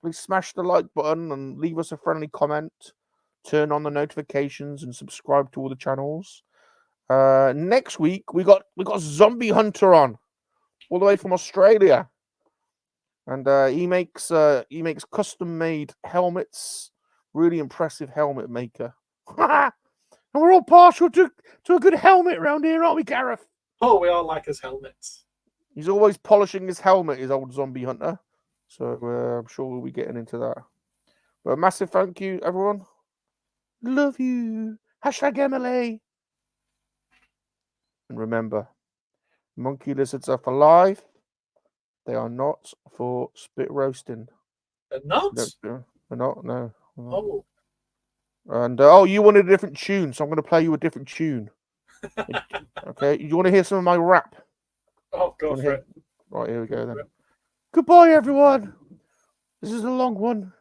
S1: Please smash the like button and leave us a friendly comment. Turn on the notifications and subscribe to all the channels. Next week we got Zombie Hunter on, all the way from Australia, and he makes custom made helmets. Really impressive helmet maker. And we're all partial to a good helmet around here, aren't we, Gareth?
S2: Oh, we all like his helmets.
S1: He's always polishing his helmet, his old Zombie Hunter. So I'm sure we'll be getting into that. But a massive thank you, everyone. Love you. #MLA. And remember, monkey lizards are for life. They are not for spit roasting.
S2: They're not?
S1: They're not. No.
S2: Oh.
S1: And you wanted a different tune, so I'm going to play you a different tune. Okay, you want to hear some of my rap?
S2: Oh, go for it.
S1: Right, here we go then. Goodbye, everyone. This is a long one.